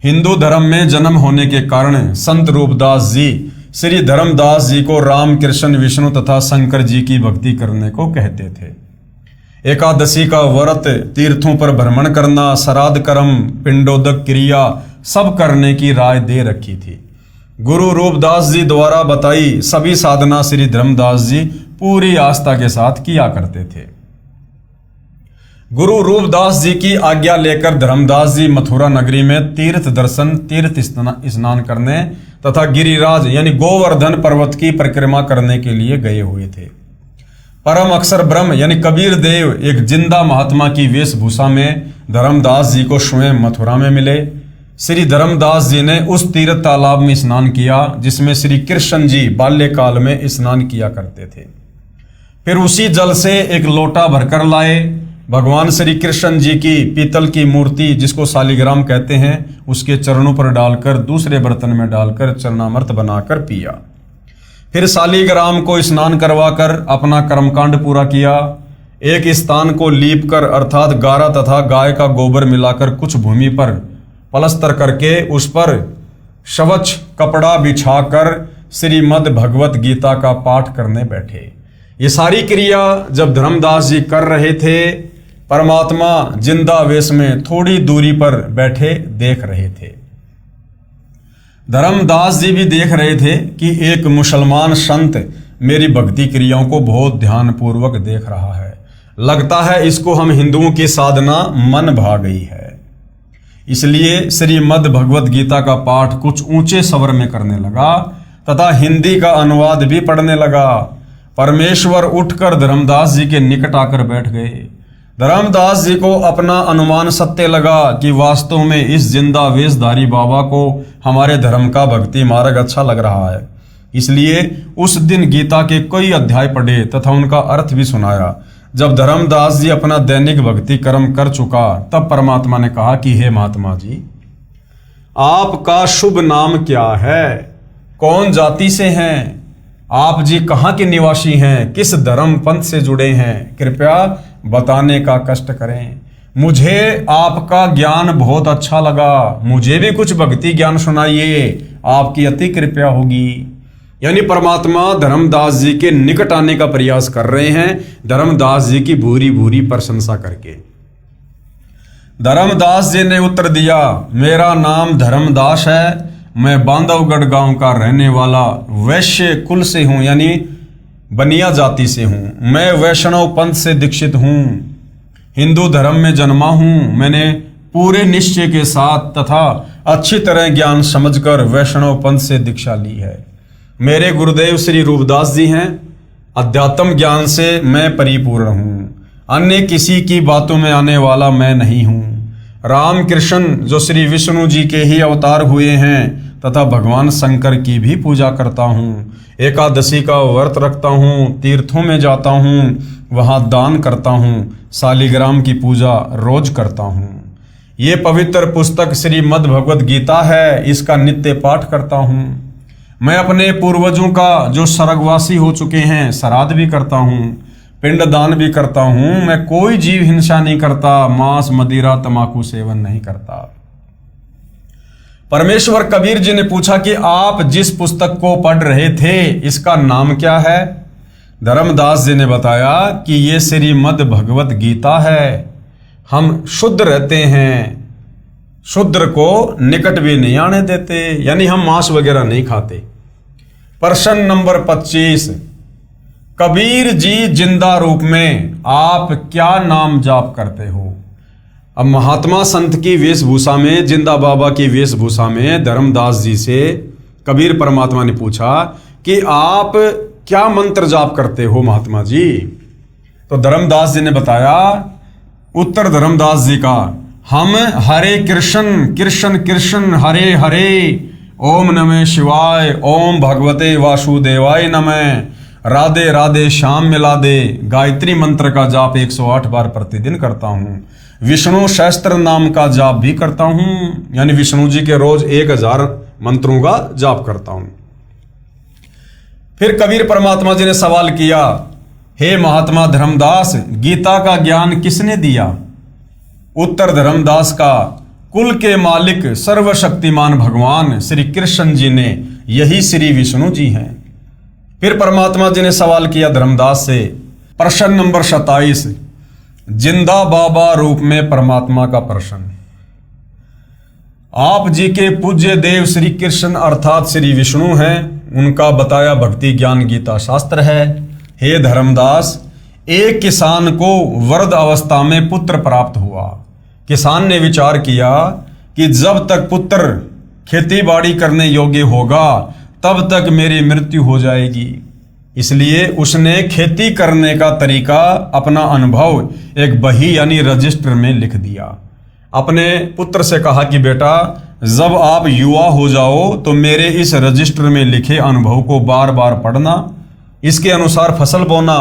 हिंदू धर्म में जन्म होने के कारण संत रूपदास जी श्री धर्मदास जी को राम, कृष्ण, विष्णु तथा शंकर जी की भक्ति करने को कहते थे। एकादशी का व्रत, तीर्थों पर भ्रमण करना, श्राद्ध कर्म, पिंडोदक क्रिया सब करने की राय दे रखी थी। गुरु रूपदास जी द्वारा बताई सभी साधना श्री धर्मदास जी पूरी आस्था के साथ किया करते थे। गुरु रूपदास जी की आज्ञा लेकर धर्मदास जी मथुरा नगरी में तीर्थ दर्शन, तीर्थ स्नान करने तथा गिरिराज यानी गोवर्धन पर्वत की परिक्रमा करने के लिए गए हुए थे। परम अक्षर ब्रह्म यानी कबीर देव एक जिंदा महात्मा की वेशभूषा में धर्मदास जी को स्वयं मथुरा में मिले। श्री धर्मदास जी ने उस तीर्थ तालाब में स्नान किया जिसमें श्री कृष्ण जी बाल्यकाल में स्नान किया करते थे। फिर उसी जल से एक लोटा भरकर लाए, भगवान श्री कृष्ण जी की पीतल की मूर्ति जिसको शालिग्राम कहते हैं उसके चरणों पर डालकर दूसरे बर्तन में डालकर चरणामृत बनाकर पिया। फिर शालिग्राम को स्नान करवाकर अपना कर्मकांड पूरा किया। एक स्थान को लीप कर अर्थात गारा तथा गाय का गोबर मिलाकर कुछ भूमि पर पलस्तर करके उस पर स्वच्छ कपड़ा बिछाकर श्रीमद् भगवत गीता का पाठ करने बैठे। ये सारी क्रिया जब धर्मदास जी कर रहे थे, परमात्मा जिंदा वेश में थोड़ी दूरी पर बैठे देख रहे थे। धर्मदास जी भी देख रहे थे कि एक मुसलमान संत मेरी भक्ति क्रियाओं को बहुत ध्यानपूर्वक देख रहा है। लगता है इसको हम हिंदुओं की साधना मन भा गई है। इसलिए श्रीमद् भगवत गीता का पाठ कुछ ऊंचे स्वर में करने लगा तथा हिंदी का अनुवाद भी पढ़ने लगा। परमेश्वर उठकर धर्मदास जी के निकट आकर बैठ गए। धर्मदास जी को अपना अनुमान सत्य लगा कि वास्तव में इस जिंदा वेशधारी बाबा को हमारे धर्म का भक्ति मार्ग अच्छा लग रहा है। इसलिए उस दिन गीता के कई अध्याय पढ़े तथा उनका अर्थ भी सुनाया। जब धर्मदास जी अपना दैनिक भक्ति कर्म कर चुका तब परमात्मा ने कहा कि हे महात्मा जी, आपका शुभ नाम क्या है? कौन जाति से हैं? आप जी कहाँ के निवासी हैं? किस धर्म पंथ से जुड़े हैं? कृपया बताने का कष्ट करें। मुझे आपका ज्ञान बहुत अच्छा लगा, मुझे भी कुछ भक्ति ज्ञान सुनाइए, आपकी अति कृपा होगी। यानी परमात्मा धर्मदास जी के निकट आने का प्रयास कर रहे हैं, धर्मदास जी की भूरी भूरी प्रशंसा करके। धर्मदास जी ने उत्तर दिया, मेरा नाम धर्मदास है, मैं बांधवगढ़ गांव का रहने वाला वैश्य कुल से हूं, यानी बनिया जाति से हूं। मैं वैष्णव पंथ से दीक्षित हूं, हिंदू धर्म में जन्मा हूं। मैंने पूरे निश्चय के साथ तथा अच्छी तरह ज्ञान समझकर वैष्णव पंथ से दीक्षा ली है। मेरे गुरुदेव श्री रूपदास जी हैं। अध्यात्म ज्ञान से मैं परिपूर्ण हूँ। अन्य किसी की बातों में आने वाला मैं नहीं हूँ। राम कृष्ण जो श्री विष्णु जी के ही अवतार हुए हैं तथा भगवान शंकर की भी पूजा करता हूँ। एकादशी का व्रत रखता हूँ, तीर्थों में जाता हूँ, वहाँ दान करता हूँ, शालिग्राम की पूजा रोज करता हूँ। ये पवित्र पुस्तक श्रीमद् भगवद गीता है, इसका नित्य पाठ करता हूँ। मैं अपने पूर्वजों का जो स्वर्गवासी हो चुके हैं श्राद्ध भी करता हूँ, पिंडदान भी करता हूँ। मैं कोई जीव हिंसा नहीं करता, मांस मदिरा तंबाकू सेवन नहीं करता। परमेश्वर कबीर जी ने पूछा कि आप जिस पुस्तक को पढ़ रहे थे इसका नाम क्या है? धर्मदास जी ने बताया कि ये श्रीमद् भगवत गीता है। हम शुद्ध रहते हैं, शूद्र को निकट भी नहीं आने देते, यानी हम मांस वगैरह नहीं खाते। प्रश्न नंबर 25, कबीर जी जिंदा रूप में आप क्या नाम जाप करते हो? अब महात्मा संत की वेशभूषा में, जिंदा बाबा की वेशभूषा में धर्मदास जी से कबीर परमात्मा ने पूछा कि आप क्या मंत्र जाप करते हो महात्मा जी? तो धर्मदास जी ने बताया, उत्तर धर्मदास जी का, हम हरे कृष्ण कृष्ण कृष्ण हरे हरे, ओम नमः शिवाय, ओम भगवते वासुदेवाय नमः, राधे राधे श्याम मिला दे, गायत्री मंत्र का जाप 108 बार प्रतिदिन करता हूँ। विष्णु सहस्त्र नाम का जाप भी करता हूँ, यानी विष्णु जी के रोज 1000 मंत्रों का जाप करता हूँ। फिर कबीर परमात्मा जी ने सवाल किया, हे महात्मा धर्मदास, गीता का ज्ञान किसने दिया? उत्तर धर्मदास का, कुल के मालिक सर्वशक्तिमान भगवान श्री कृष्ण जी ने, यही श्री विष्णु जी हैं। फिर परमात्मा जी ने सवाल किया धर्मदास से, प्रश्न नंबर 27, जिंदा बाबा रूप में परमात्मा का प्रश्न। आप जी के पूज्य देव श्री कृष्ण अर्थात श्री विष्णु हैं, उनका बताया भक्ति ज्ञान गीता शास्त्र है। हे धर्मदास, एक किसान को वृद्ध अवस्था में पुत्र प्राप्त हुआ। किसान ने विचार किया कि जब तक पुत्र खेती बाड़ी करने योग्य होगा तब तक मेरी मृत्यु हो जाएगी। इसलिए उसने खेती करने का तरीका, अपना अनुभव एक बही यानी रजिस्टर में लिख दिया। अपने पुत्र से कहा कि बेटा, जब आप युवा हो जाओ तो मेरे इस रजिस्टर में लिखे अनुभव को बार बार पढ़ना, इसके अनुसार फसल बोना।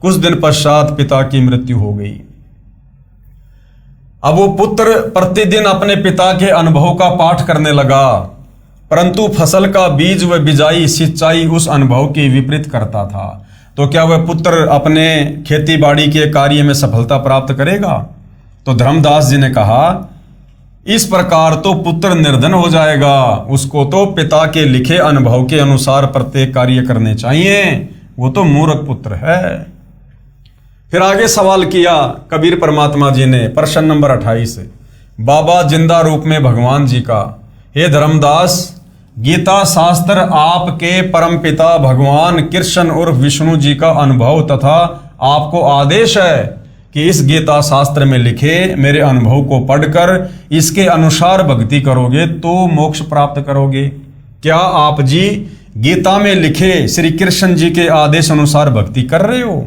कुछ दिन पश्चात पिता की मृत्यु हो गई। अब वो पुत्र प्रतिदिन अपने पिता के अनुभव का पाठ करने लगा, परंतु फसल का बीज व बिजाई सिंचाई उस अनुभव के विपरीत करता था। तो क्या वह पुत्र अपने खेती बाड़ी के कार्य में सफलता प्राप्त करेगा? तो धर्मदास जी ने कहा, इस प्रकार तो पुत्र निर्धन हो जाएगा। उसको तो पिता के लिखे अनुभव के अनुसार प्रत्येक कार्य करने चाहिए, वो तो मूर्ख पुत्र है। फिर आगे सवाल किया कबीर परमात्मा जी ने, प्रश्न नंबर 28, बाबा जिंदा रूप में भगवान जी का, हे धर्मदास, गीता शास्त्र आपके परम पिता भगवान कृष्ण और विष्णु जी का अनुभव तथा आपको आदेश है कि इस गीता शास्त्र में लिखे मेरे अनुभव को पढ़कर इसके अनुसार भक्ति करोगे तो मोक्ष प्राप्त करोगे। क्या आप जी गीता में लिखे श्री कृष्ण जी के आदेश अनुसार भक्ति कर रहे हो?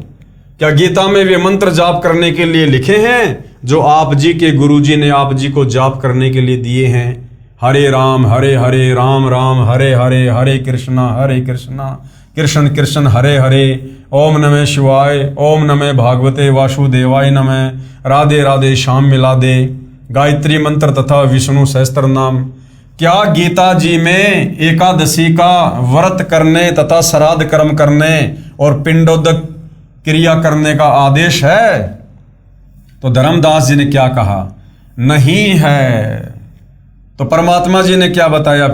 क्या गीता में वे मंत्र जाप करने के लिए लिखे हैं जो आप जी के गुरु जी ने आप जी को जाप करने के लिए दिए हैं? हरे राम राम राम हरे हरे, हरे कृष्णा कृष्ण कृष्ण हरे हरे, ओम नमः शिवाय, ओम नमः भागवते वासुदेवाय नमः, राधे राधे श्याम मिला दे, गायत्री मंत्र तथा विष्णु सहस्त्र नाम। क्या गीता जी में एकादशी का व्रत करने तथा श्राद्ध कर्म करने और पिंडोदक क्रिया करने का आदेश है? तो धर्मदास जी ने क्या कहा? नहीं है। तो परमात्मा जी ने क्या बताया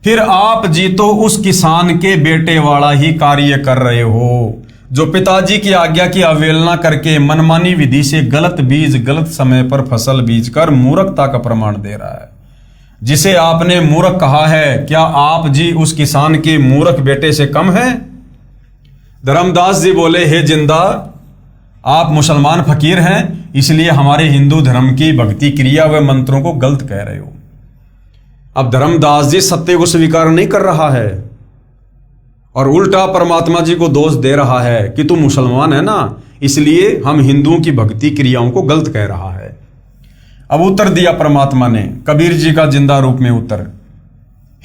फिर आप जी तो उस किसान के बेटे वाला ही कार्य कर रहे हो जो पिताजी की आज्ञा की अवहेलना करके मनमानी विधि से गलत बीज गलत समय पर फसल बीज कर मूर्खता का प्रमाण दे रहा है। जिसे आपने मूर्ख कहा है, क्या आप जी उस किसान के मूर्ख बेटे से कम है? धर्मदास जी बोले, हे जिंदा, आप मुसलमान फकीर हैं, इसलिए हमारे हिंदू धर्म की भक्ति क्रिया व मंत्रों को गलत कह रहे हो। अब धर्मदास जी सत्य को स्वीकार नहीं कर रहा है और उल्टा परमात्मा जी को दोष दे रहा है कि तू मुसलमान है ना, इसलिए हम हिंदुओं की भक्ति क्रियाओं को गलत कह रहा है। अब उत्तर दिया परमात्मा ने कबीर जी का जिंदा रूप में उत्तर।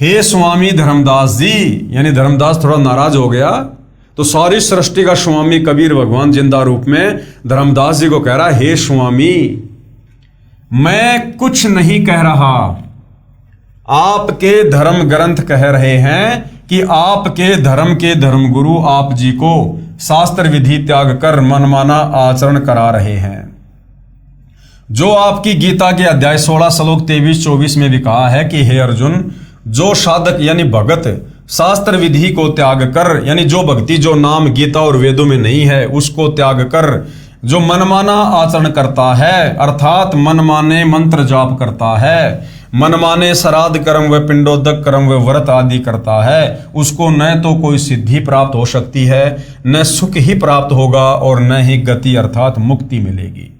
हे स्वामी धर्मदास जी, यानी धर्मदास थोड़ा नाराज हो गया तो सारी सृष्टि का स्वामी कबीर भगवान जिंदा रूप में धर्मदास जी को कह रहा, हे स्वामी मैं कुछ नहीं कह रहा, आपके धर्म ग्रंथ कह रहे हैं कि आपके धर्म के धर्मगुरु आप जी को शास्त्र विधि त्याग कर मनमाना आचरण करा रहे हैं। जो आपकी गीता के अध्याय 16 श्लोक 23-24 में भी कहा है कि हे अर्जुन, जो साधक यानी भगत शास्त्र विधि को त्याग कर, यानी जो भक्ति जो नाम गीता और वेदों में नहीं है उसको त्याग कर जो मनमाना आचरण करता है, अर्थात मनमाने मंत्र जाप करता है, मनमाने श्राद्ध कर्म व पिंडोदक कर्म व व्रत आदि करता है, उसको न तो कोई सिद्धि प्राप्त हो सकती है, न सुख ही प्राप्त होगा और न ही गति अर्थात मुक्ति मिलेगी।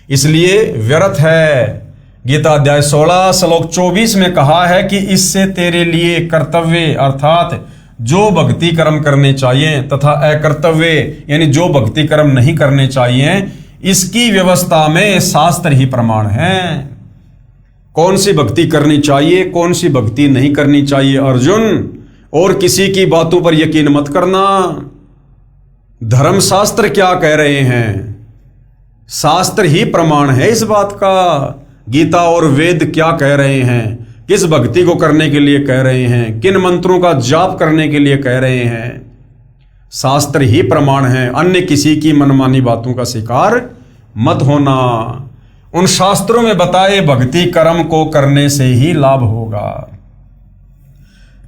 इसलिए व्यर्थ है। गीता अध्याय 16 श्लोक 24 में कहा है कि इससे तेरे लिए कर्तव्य अर्थात जो भक्ति कर्म करने चाहिए तथा अकर्तव्य यानी जो भक्ति कर्म नहीं करने चाहिए, इसकी व्यवस्था में शास्त्र ही प्रमाण है। कौन सी भक्ति करनी चाहिए, कौन सी भक्ति नहीं करनी चाहिए अर्जुन, और किसी की बातों पर यकीन मत करना। धर्मशास्त्र क्या कह रहे हैं, शास्त्र ही प्रमाण है इस बात का। गीता और वेद क्या कह रहे हैं, किस भक्ति को करने के लिए कह रहे हैं, किन मंत्रों का जाप करने के लिए कह रहे हैं, शास्त्र ही प्रमाण है। अन्य किसी की मनमानी बातों का शिकार मत होना। उन शास्त्रों में बताए भक्ति कर्म को करने से ही लाभ होगा।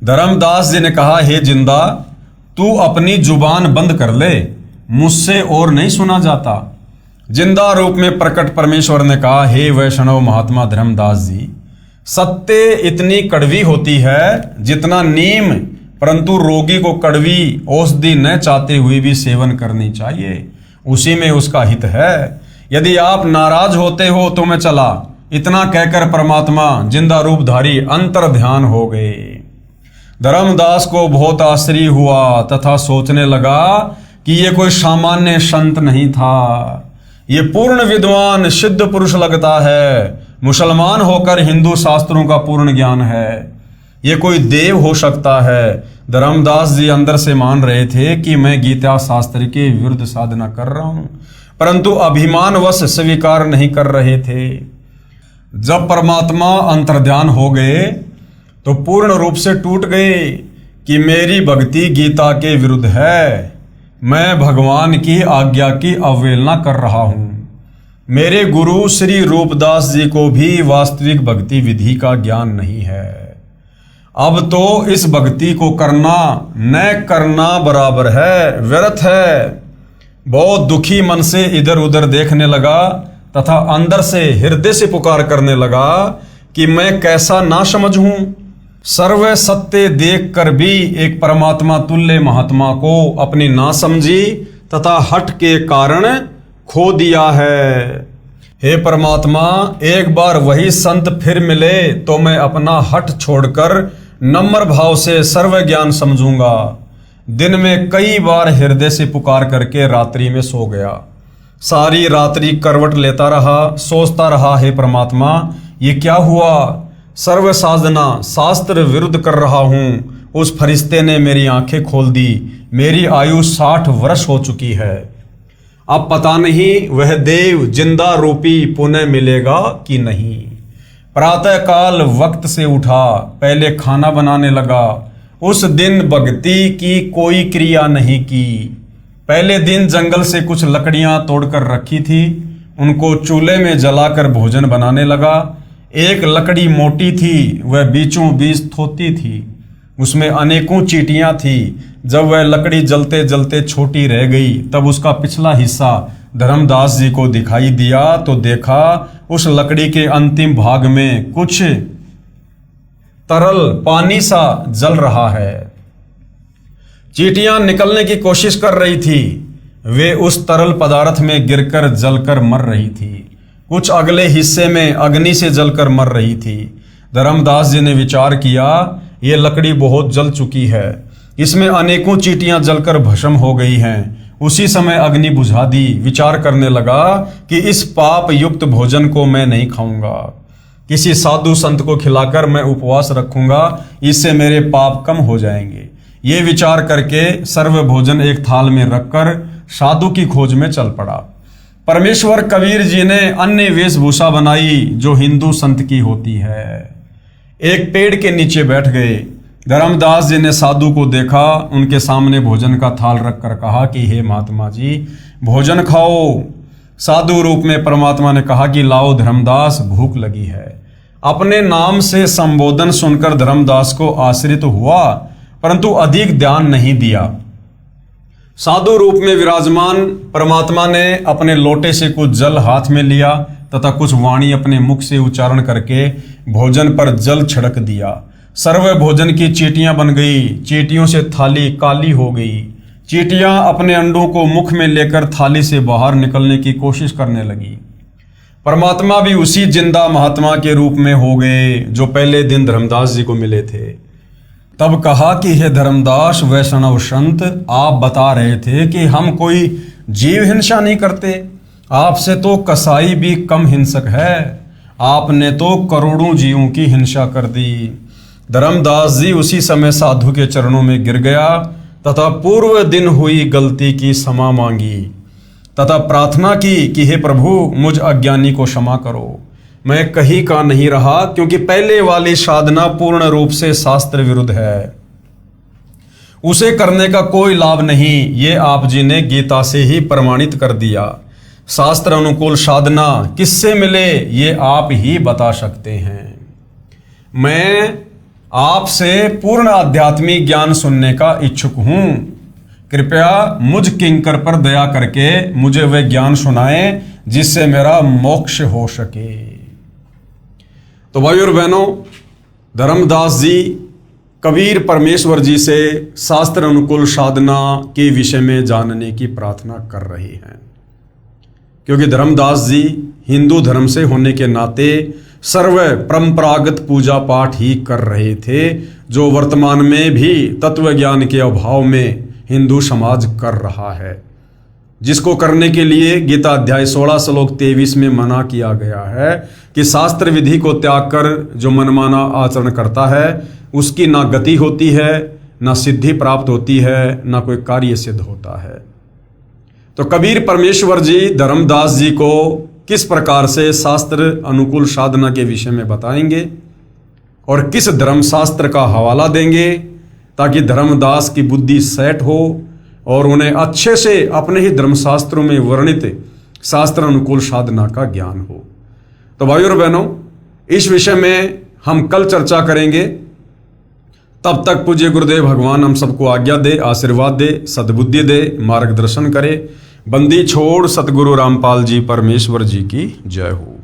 धर्मदास जी ने कहा, हे जिंदा तू अपनी जुबान बंद कर ले, मुझसे और नहीं सुना जाता। जिंदा रूप में प्रकट परमेश्वर ने कहा, हे वैष्णव महात्मा धर्मदास जी, सत्य इतनी कड़वी होती है जितना नीम, परंतु रोगी को कड़वी औषधि न चाहते हुए भी सेवन करनी चाहिए, उसी में उसका हित है। यदि आप नाराज होते हो तो मैं चला। इतना कहकर परमात्मा जिंदा रूपधारी अंतर ध्यान हो गए। धर्मदास को बहुत आश्चर्य हुआ तथा सोचने लगा कि ये कोई सामान्य संत नहीं था, ये पूर्ण विद्वान सिद्ध पुरुष लगता है। मुसलमान होकर हिंदू शास्त्रों का पूर्ण ज्ञान है, ये कोई देव हो सकता है। धर्मदास जी अंदर से मान रहे थे कि मैं गीता शास्त्र के विरुद्ध साधना कर रहा हूं, परंतु अभिमानवश स्वीकार नहीं कर रहे थे। जब परमात्मा अंतर्ध्यान हो गए तो पूर्ण रूप से टूट गए कि मेरी भक्ति गीता के विरुद्ध है, मैं भगवान की आज्ञा की अवहेलना कर रहा हूं। मेरे गुरु श्री रूपदास जी को भी वास्तविक भक्ति विधि का ज्ञान नहीं है। अब तो इस भक्ति को करना न करना बराबर है, व्यर्थ है। बहुत दुखी मन से इधर उधर देखने लगा तथा अंदर से हृदय से पुकार करने लगा कि मैं कैसा ना समझ हूं। सर्व सत्य देख कर भी एक परमात्मा तुल्य महात्मा को अपनी नासमझी तथा हट के कारण खो दिया है। हे परमात्मा, एक बार वही संत फिर मिले तो मैं अपना हट छोड़कर नम्र भाव से सर्व ज्ञान समझूंगा। दिन में कई बार हृदय से पुकार करके रात्रि में सो गया। सारी रात्रि करवट लेता रहा, सोचता रहा, हे परमात्मा ये क्या हुआ। सर्व साधना शास्त्र विरुद्ध कर रहा हूं। उस फरिश्ते ने मेरी आंखें खोल दी। मेरी आयु 60 वर्ष हो चुकी है। अब पता नहीं वह देव जिंदा रूपी पुनः मिलेगा कि नहीं। प्रातः काल वक्त से उठा, पहले खाना बनाने लगा। उस दिन भक्ति की कोई क्रिया नहीं की। पहले दिन जंगल से कुछ लकड़ियां तोड़कर रखी थी, उनको चूल्हे में जलाकर भोजन बनाने लगा। एक लकड़ी मोटी थी, वह बीचों बीच थोती थी, उसमें अनेकों चींटियां थी। जब वह लकड़ी जलते जलते छोटी रह गई तब उसका पिछला हिस्सा धर्मदास जी को दिखाई दिया तो देखा उस लकड़ी के अंतिम भाग में कुछ तरल पानी सा जल रहा है। चींटियां निकलने की कोशिश कर रही थी, वे उस तरल पदार्थ में गिरकर जलकर मर रही थी। कुछ अगले हिस्से में अग्नि से जलकर मर रही थी। धर्मदास जी ने विचार किया, ये लकड़ी बहुत जल चुकी है, इसमें अनेकों चींटियां जलकर भस्म हो गई हैं। उसी समय अग्नि बुझा दी। विचार करने लगा कि इस पाप युक्त भोजन को मैं नहीं खाऊंगा, किसी साधु संत को खिलाकर मैं उपवास रखूंगा, इससे मेरे पाप कम हो जाएंगे। ये विचार करके सर्व भोजन एक थाल में रखकर साधु की खोज में चल पड़ा। परमेश्वर कबीर जी ने अन्य वेशभूषा बनाई जो हिंदू संत की होती है। एक पेड़ के नीचे बैठ गए। धर्मदास जी ने साधु को देखा, उनके सामने भोजन का थाल रखकर कहा कि हे महात्मा जी, भोजन खाओ। साधु रूप में परमात्मा ने कहा कि लाओ धर्मदास, भूख लगी है। अपने नाम से संबोधन सुनकर धर्मदास को आश्रित हुआ, परंतु अधिक ध्यान नहीं दिया। साधु रूप में विराजमान परमात्मा ने अपने लोटे से कुछ जल हाथ में लिया तथा कुछ वाणी अपने मुख से उच्चारण करके भोजन पर जल छिड़क दिया। सर्व भोजन की चींटियां बन गई। चींटियों से थाली काली हो गई। चींटियां अपने अंडों को मुख में लेकर थाली से बाहर निकलने की कोशिश करने लगी। परमात्मा भी उसी जिंदा महात्मा के रूप में हो गए जो पहले दिन धर्मदास जी को मिले थे। तब कहा कि हे धर्मदास वैष्णव संत, आप बता रहे थे कि हम कोई जीव हिंसा नहीं करते, आपसे तो कसाई भी कम हिंसक है, आपने तो करोड़ों जीवों की हिंसा कर दी। धर्मदास जी उसी समय साधु के चरणों में गिर गया तथा पूर्व दिन हुई गलती की क्षमा मांगी तथा प्रार्थना की कि हे प्रभु, मुझ अज्ञानी को क्षमा करो। मैं कहीं का नहीं रहा, क्योंकि पहले वाली साधना पूर्ण रूप से शास्त्र विरुद्ध है, उसे करने का कोई लाभ नहीं। ये आप जी ने गीता से ही प्रमाणित कर दिया। शास्त्र अनुकूल साधना किससे मिले, ये आप ही बता सकते हैं। मैं आपसे पूर्ण आध्यात्मिक ज्ञान सुनने का इच्छुक हूं। कृपया मुझ किंकर पर दया करके मुझे वह ज्ञान सुनाएं जिससे मेरा मोक्ष हो सके। तो भाइयों और बहनों, धर्मदास जी कबीर परमेश्वर जी से शास्त्र अनुकूल साधना के विषय में जानने की प्रार्थना कर रहे हैं, क्योंकि धर्मदास जी हिंदू धर्म से होने के नाते सर्व परंपरागत पूजा पाठ ही कर रहे थे, जो वर्तमान में भी तत्व ज्ञान के अभाव में हिंदू समाज कर रहा है, जिसको करने के लिए गीता अध्याय 16 श्लोक 23 में मना किया गया है कि शास्त्र विधि को त्याग कर जो मनमाना आचरण करता है उसकी ना गति होती है, ना सिद्धि प्राप्त होती है, ना कोई कार्य सिद्ध होता है। तो कबीर परमेश्वर जी धर्मदास जी को किस प्रकार से शास्त्र अनुकूल साधना के विषय में बताएंगे और किस धर्मशास्त्र का हवाला देंगे ताकि धर्मदास की बुद्धि सेट हो और उन्हें अच्छे से अपने ही धर्मशास्त्रों में वर्णित शास्त्र अनुकूल साधना का ज्ञान हो। तो भाइयों और बहनों, इस विषय में हम कल चर्चा करेंगे। तब तक पूज्य गुरुदेव भगवान हम सबको आज्ञा दे, आशीर्वाद दे, सद्बुद्धि दे, मार्गदर्शन करे। बंदी छोड़ सतगुरु रामपाल जी परमेश्वर जी की जय हो।